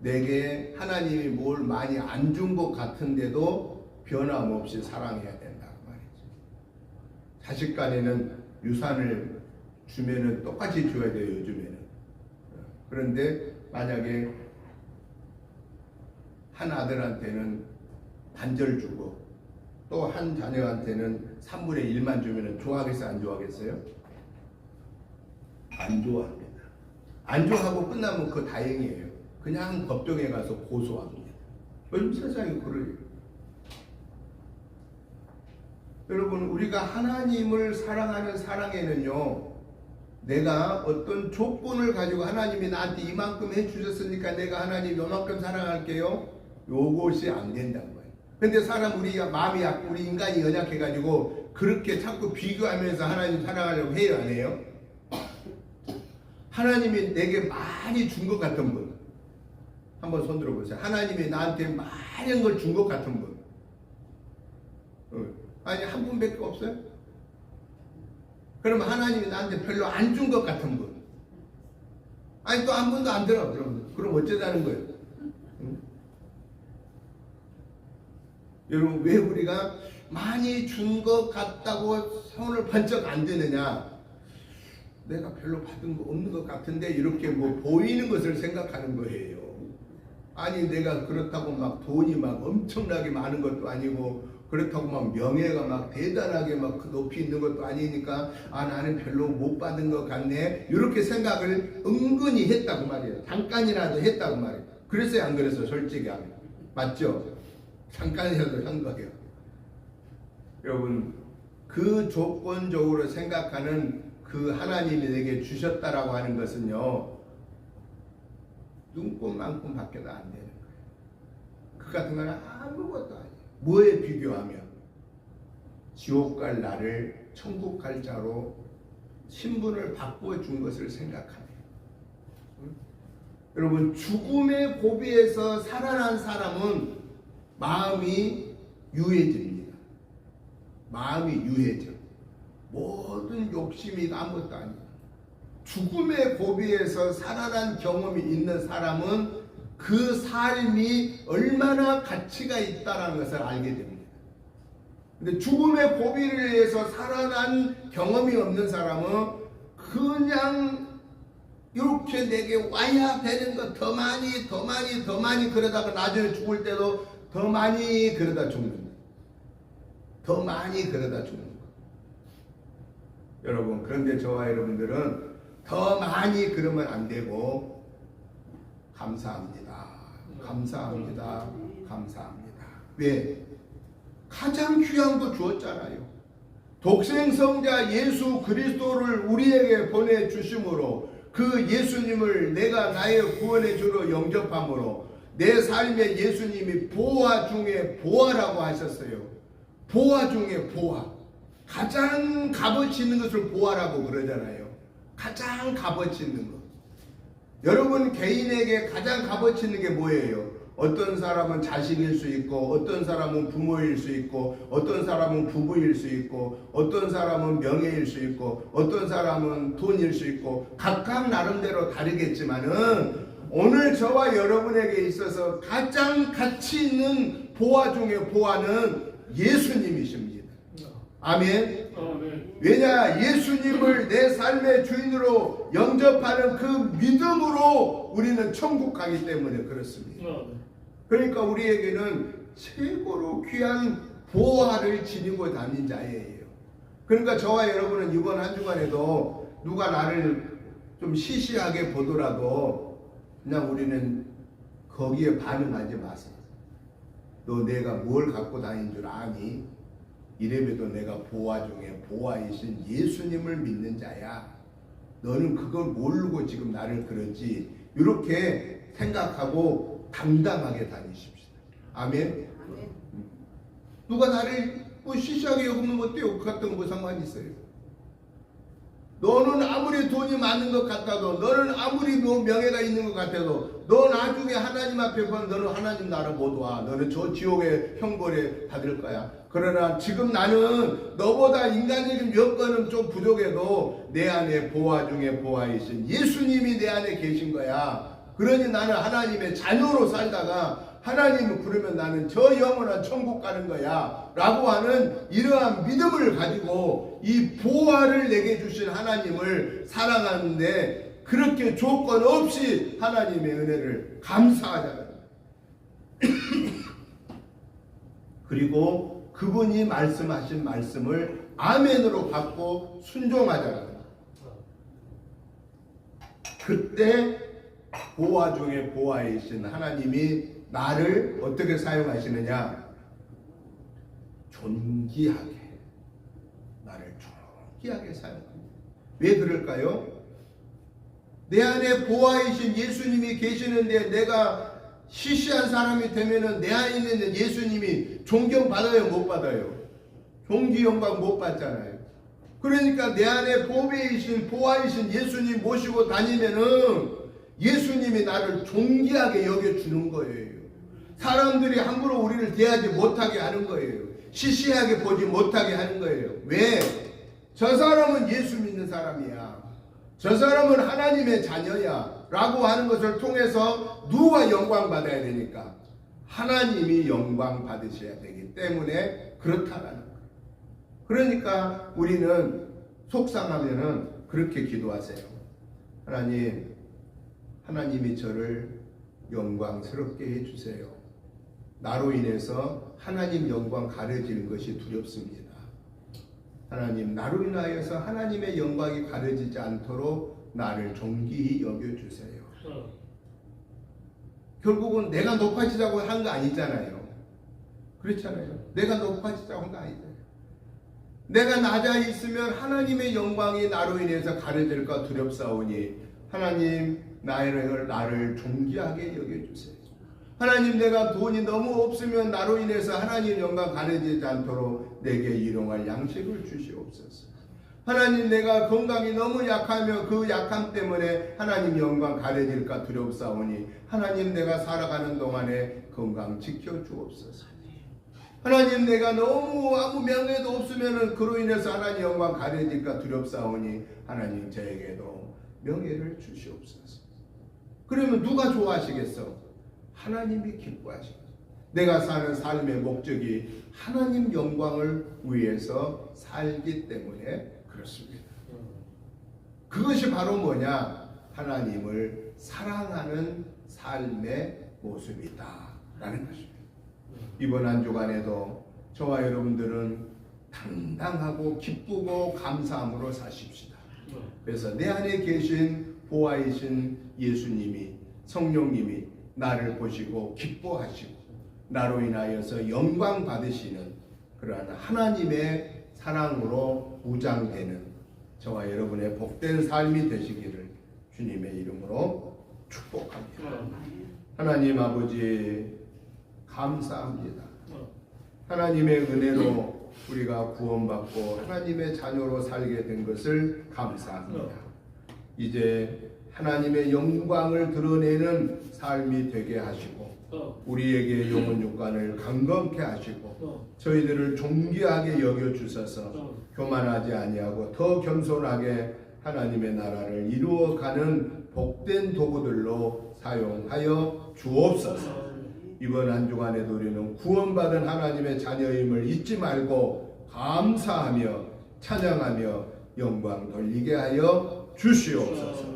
내게 하나님이 뭘 많이 안 준 것 같은데도 변함없이 사랑해야 된다 그 말이죠. 자식 간에는 유산을 주면은 똑같이 줘야 돼요, 요즘에는. 그런데 만약에 한 아들한테는 반절 주고 또 한 자녀한테는 3분의 1만 주면은 좋아하겠어요, 안 좋아하겠어요? 안 좋아합니다. 안 좋아하고 끝나면 그거 다행이에요. 그냥 법정에 가서 고소합니다. 요즘 세상이 그래요. 여러분, 우리가 하나님을 사랑하는 사랑에는요, 내가 어떤 조건을 가지고 하나님이 나한테 이만큼 해주셨으니까 내가 하나님 요만큼 사랑할게요, 요것이 안 된단 말이에요. 근데 우리 마음이 약고 우리 인간이 연약해가지고 그렇게 자꾸 비교하면서 하나님 사랑하려고 해요, 안 해요? 하나님이 내게 많이 준 것 같은 분 한번 손 들어보세요. 하나님이 나한테 많은 걸 준 것 같은 분. 아니, 한 분밖에 없어요? 그러면 하나님이 나한테 별로 안 준 것 같은 분. 아니, 또 한 분도 안 들어. 그럼 어쩌자는 거예요? 여러분, 왜 우리가 많이 준 것 같다고 손을 번쩍 안 드느냐? 내가 별로 받은 거 없는 것 같은데 이렇게 뭐 보이는 것을 생각하는 거예요. 아니, 내가 그렇다고 막 돈이 막 엄청나게 많은 것도 아니고, 그렇다고 막 명예가 막 대단하게 막 높이 있는 것도 아니니까, 아, 나는 별로 못 받은 것 같네, 이렇게 생각을 은근히 했다고 말이에요. 잠깐이라도 했다고 말이에요. 그랬어요, 안 그랬어요? 솔직히 하면. 맞죠? 잠깐이라도 한 거예요. 여러분, 그 조건적으로 생각하는 그 하나님이 내게 주셨다라고 하는 것은요, 눈꽃만큼 밖에도 안 되는 거예요. 그 같은 거는 아무것도 아니에요. 뭐에 비교하면 지옥 갈 나를 천국 갈 자로 신분을 바꿔준 것을 생각하네요. 여러분, 죽음의 고비에서 살아난 사람은 마음이 유해집니다. 마음이 유해져. 모든 욕심이 아무것도 아니에요. 죽음의 고비에서 살아난 경험이 있는 사람은 그 삶이 얼마나 가치가 있다는 것을 알게 됩니다. 근데 죽음의 고비를 위해서 살아난 경험이 없는 사람은 그냥 이렇게 내게 와야 되는 거 더 많이 그러다가 나중에 죽을 때도 더 많이 그러다 죽는다. 더 많이 그러다 죽는 거. 여러분, 그런데 저와 여러분들은 더 많이 그러면 안 되고, 감사합니다. 왜? 가장 귀한 거 주었잖아요. 독생성자 예수 그리스도를 우리에게 보내주심으로, 그 예수님을 내가 나의 구원의 주로 영접함으로 내 삶에 예수님이 보화 중에 보화라고 하셨어요. 보화 중에 보화. 가장 값어치 있는 것을 보화라고 그러잖아요. 가장 값어치 있는 것. 여러분 개인에게 가장 값어치 있는 게 뭐예요? 어떤 사람은 자식일 수 있고, 어떤 사람은 부모일 수 있고, 어떤 사람은 부부일 수 있고, 어떤 사람은 명예일 수 있고, 어떤 사람은 돈일 수 있고, 각각 나름대로 다르겠지만은 오늘 저와 여러분에게 있어서 가장 가치 있는 보화 중에 보화는 예수님이십니다. 아멘. 왜냐? 예수님을 내 삶의 주인으로 영접하는 그 믿음으로 우리는 천국 가기 때문에 그렇습니다. 그러니까 우리에게는 최고로 귀한 보화를 지니고 다닌 자예요. 그러니까 저와 여러분은 이번 한 주간에도 누가 나를 좀 시시하게 보더라도 그냥 우리는 거기에 반응하지 마세요. 너 내가 뭘 갖고 다닌 줄 아니? 이래봬도 내가 보화 중에 보화이신 예수님을 믿는 자야. 너는 그걸 모르고 지금 나를 그러지. 이렇게 생각하고 당당하게 다니십시다. 아멘. 누가 나를 뭐 시시하게 여기면 어때요? 그 같은 거 상관이 있어요. 너는 아무리 돈이 많은 것 같아도, 너는 아무리 뭐 명예가 있는 것 같아도, 너 나중에 하나님 앞에 보면 너는 하나님 나라 못 와. 너는 저 지옥의 형벌에 받을 거야. 그러나 지금 나는 너보다 인간적인 여건은 좀 부족해도 내 안에 보화 중에 보화이신 예수님이 내 안에 계신 거야. 그러니 나는 하나님의 자녀로 살다가 하나님은 그러면 나는 저 영원한 천국 가는 거야 라고 하는 이러한 믿음을 가지고 이 보화를 내게 주신 하나님을 사랑하는데 그렇게 조건 없이 하나님의 은혜를 감사하잖아요. 그리고 그분이 말씀하신 말씀을 아멘으로 받고 순종하잖아요. 그때 보화 중에 보화이신 하나님이 나를 어떻게 사용하시느냐? 존귀하게, 나를 존귀하게 사용합니다. 왜 그럴까요? 내 안에 보화이신 예수님이 계시는데 내가 시시한 사람이 되면은 내 안에 있는 예수님이 존경받아요, 못 받아요? 존귀 영광 못 받잖아요. 그러니까 내 안에 보배이신 보화이신 예수님 모시고 다니면은 예수님이 나를 존귀하게 여겨주는 거예요. 사람들이 함부로 우리를 대하지 못하게 하는 거예요. 시시하게 보지 못하게 하는 거예요. 왜? 저 사람은 예수 믿는 사람이야. 저 사람은 하나님의 자녀야 라고 하는 것을 통해서 누가 영광 받아야 되니까? 하나님이 영광 받으셔야 되기 때문에 그렇다라는 거예요. 그러니까 우리는 속상하면은 그렇게 기도하세요. 하나님이 저를 영광스럽게 해주세요. 나로 인해서 하나님 영광 가려지는 것이 두렵습니다. 하나님, 나로 인하여서 하나님의 영광이 가려지지 않도록 나를 존귀히 여겨주세요. 결국은 내가 높아지자고 한 거 아니잖아요. 그렇잖아요. 내가 높아지자고 한 거 아니잖아요. 내가 낮아 있으면 하나님의 영광이 나로 인해서 가려질까 두렵사오니 하나님, 나를 존귀하게 여겨주세요. 하나님, 내가 돈이 너무 없으면 나로 인해서 하나님 영광 가려지지 않도록 내게 일용할 양식을 주시옵소서. 하나님, 내가 건강이 너무 약하며 그 약함 때문에 하나님 영광 가려질까 두렵사오니 하나님, 내가 살아가는 동안에 건강 지켜주옵소서. 하나님, 내가 너무 아무 명예도 없으면 그로 인해서 하나님 영광 가려질까 두렵사오니 하나님, 저에게도 명예를 주시옵소서. 그러면 누가 좋아하시겠어? 하나님이 기뻐하시고, 내가 사는 삶의 목적이 하나님 영광을 위해서 살기 때문에 그렇습니다. 그것이 바로 뭐냐? 하나님을 사랑하는 삶의 모습이다 라는 것입니다. 이번 한 주간에도 저와 여러분들은 당당하고 기쁘고 감사함으로 사십시다. 그래서 내 안에 계신 보아이신 예수님이, 성령님이 나를 보시고 기뻐하시고 나로 인하여서 영광 받으시는 그러한 하나님의 사랑으로 무장되는 저와 여러분의 복된 삶이 되시기를 주님의 이름으로 축복합니다. 하나님 아버지 감사합니다. 하나님의 은혜로 우리가 구원받고 하나님의 자녀로 살게 된 것을 감사합니다. 이제 하나님의 영광을 드러내는 삶이 되게 하시고 우리에게 영혼 육관을 강건케 하시고 저희들을 존귀하게 여겨 주셔서 교만하지 아니하고 더 겸손하게 하나님의 나라를 이루어가는 복된 도구들로 사용하여 주옵소서. 이번 한 주간에도 우리는 구원받은 하나님의 자녀임을 잊지 말고 감사하며 찬양하며 영광 돌리게 하여 주시옵소서.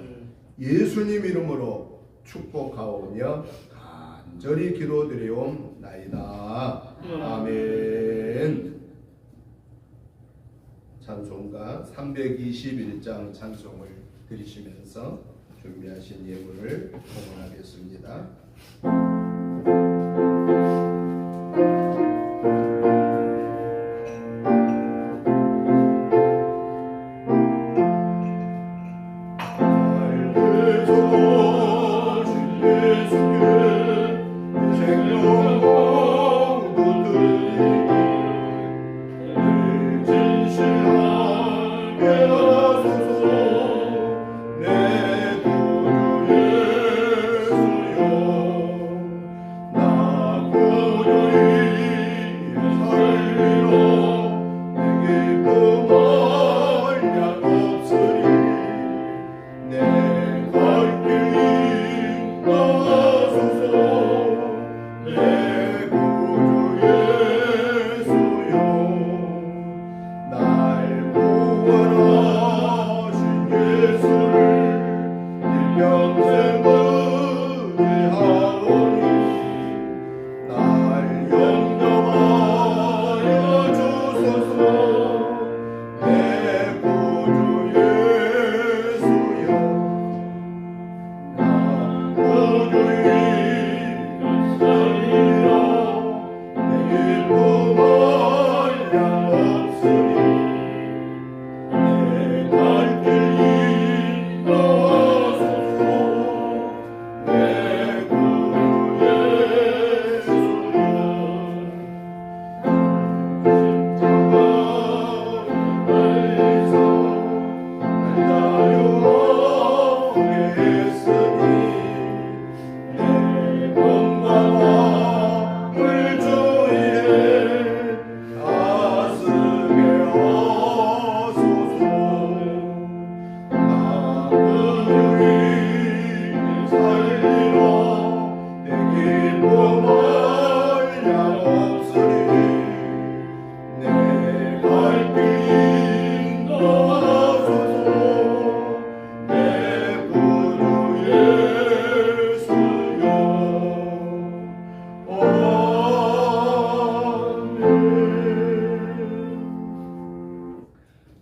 예수님 이름으로 축복하오며 간절히 기도드리옵나이다. 아멘. 찬송가 321장 찬송을 드리시면서 준비하신 예물을 봉헌하겠습니다.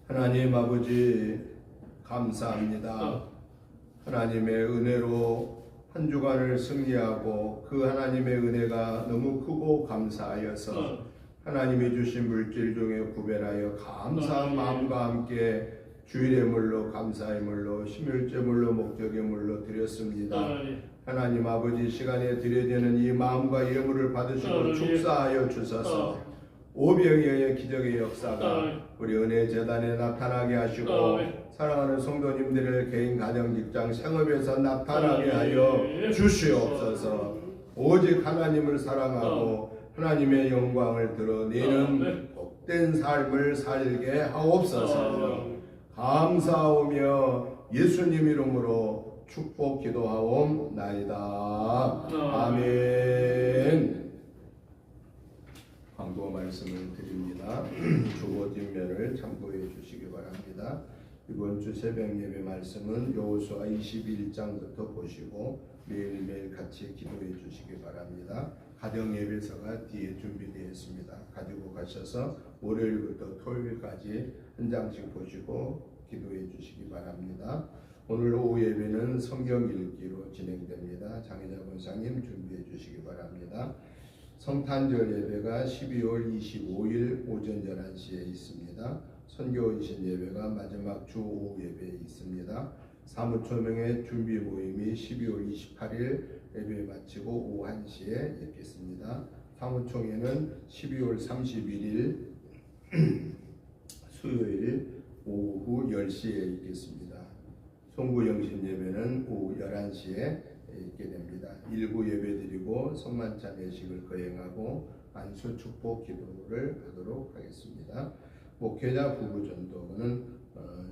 하나님 아버지 감사합니다. 하나님의 은혜로 한 주간을 승리하고 그 하나님의 은혜가 너무 크고 감사하여서 하나님이 주신 물질 중에 구별하여 감사한 마음과 함께 주일의 물로 감사의 물로 심혈제 물로 목적의 물로 드렸습니다. 하나님 아버지 시간에 드려지는 이 마음과 예물을 받으시고 축사하여 주셔서 오병이어의 기적의 역사가 우리 은혜 재단에 나타나게 하시고 사랑하는 성도님들의 개인 가정 직장 생업에서 나타나게 하여 주시옵소서. 오직 하나님을 사랑하고 하나님의 영광을 드러내는 복된 삶을 살게 하옵소서. 감사하오며 예수님 이름으로 축복 기도하옵나이다. 아멘. 광고 말씀을 드립니다. 주보 뒷면을 참고해 주시기 바랍니다. 이번 주 새벽 예배 말씀은 여호수아 21장부터 보시고 매일매일 같이 기도해 주시기 바랍니다. 가정 예배서가 뒤에 준비되어 있습니다. 가지고 가셔서 월요일부터 토요일까지 한 장씩 보시고 기도해 주시기 바랍니다. 오늘 오후 예배는 성경 읽기로 진행됩니다. 장혜자 권사님 준비해 주시기 바랍니다. 성탄절 예배가 12월 25일 오전 11시에 있습니다. 선교인신 예배가 마지막 주 오후 예배에 있습니다. 사무초명의 준비 모임이 12월 28일 예배 마치고 오후 1시에 있겠습니다. 사무총회는 12월 31일 수요일 오후 10시에 있겠습니다. 송구영신 예배는 오후 11시에 있게 됩니다. 일부 예배드리고 성만찬 예식을 거행하고 안수 축복 기도를 하도록 하겠습니다. 목회자 부부 전도는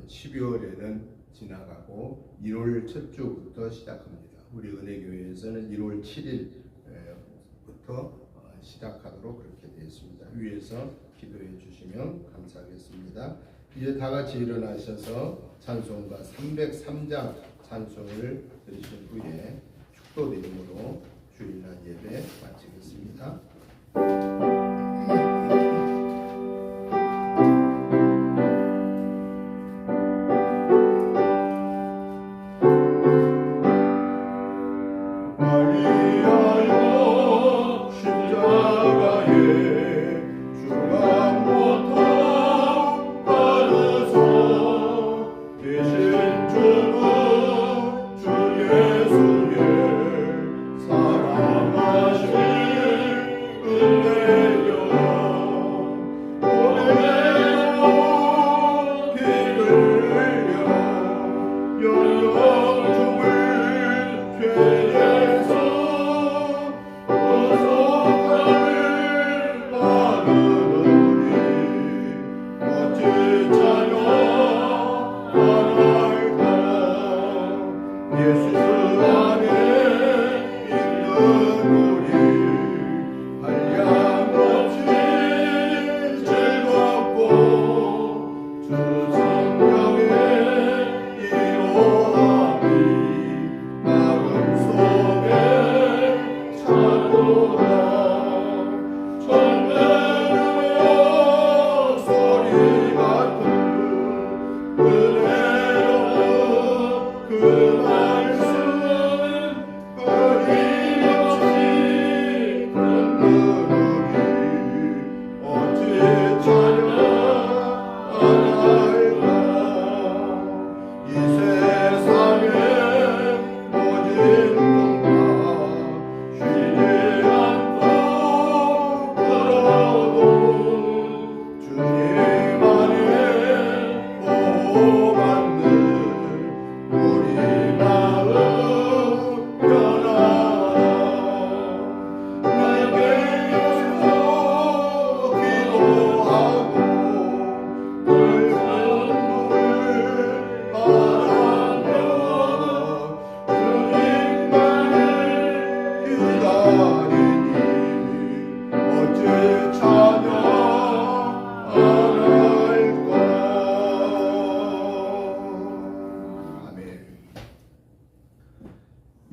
12월에는 지나가고 1월 첫 주부터 시작합니다. 우리 은혜교회에서는 1월 7일부터 시작하도록 그렇게 되어 있습니다. 위에서 기도해 주시면 감사하겠습니다. 이제 다 같이 일어나셔서 찬송가 303장 찬송을 들으신 후에 축도드림으로 주일날 예배 마치겠습니다.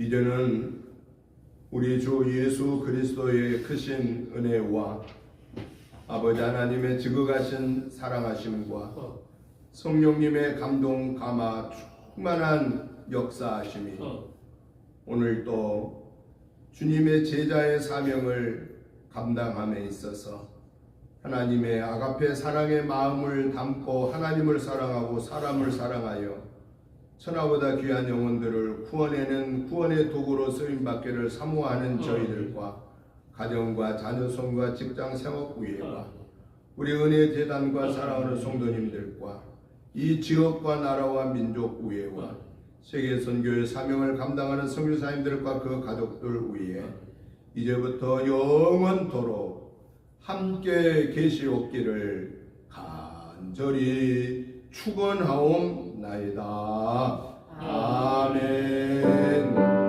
이제는 우리 주 예수 그리스도의 크신 은혜와 아버지 하나님의 지극하신 사랑하심과 성령님의 감동 감화 충만한 역사하심이 오늘 또 주님의 제자의 사명을 감당함에 있어서 하나님의 아가페 사랑의 마음을 담고 하나님을 사랑하고 사람을 사랑하여 천하보다 귀한 영혼들을 구원해낸 구원의 도구로 쓰임받기를 사모하는 저희들과 가정과 자녀손과 직장 생업부회와 우리 은혜재단과 사랑하는 성도님들과 이 지역과 나라와 민족 우회와 세계선교의 사명을 감당하는 선교사님들과 그 가족들 위해 이제부터 영원토록 함께 계시옵기를 간절히 축원하옵나이다. 아멘.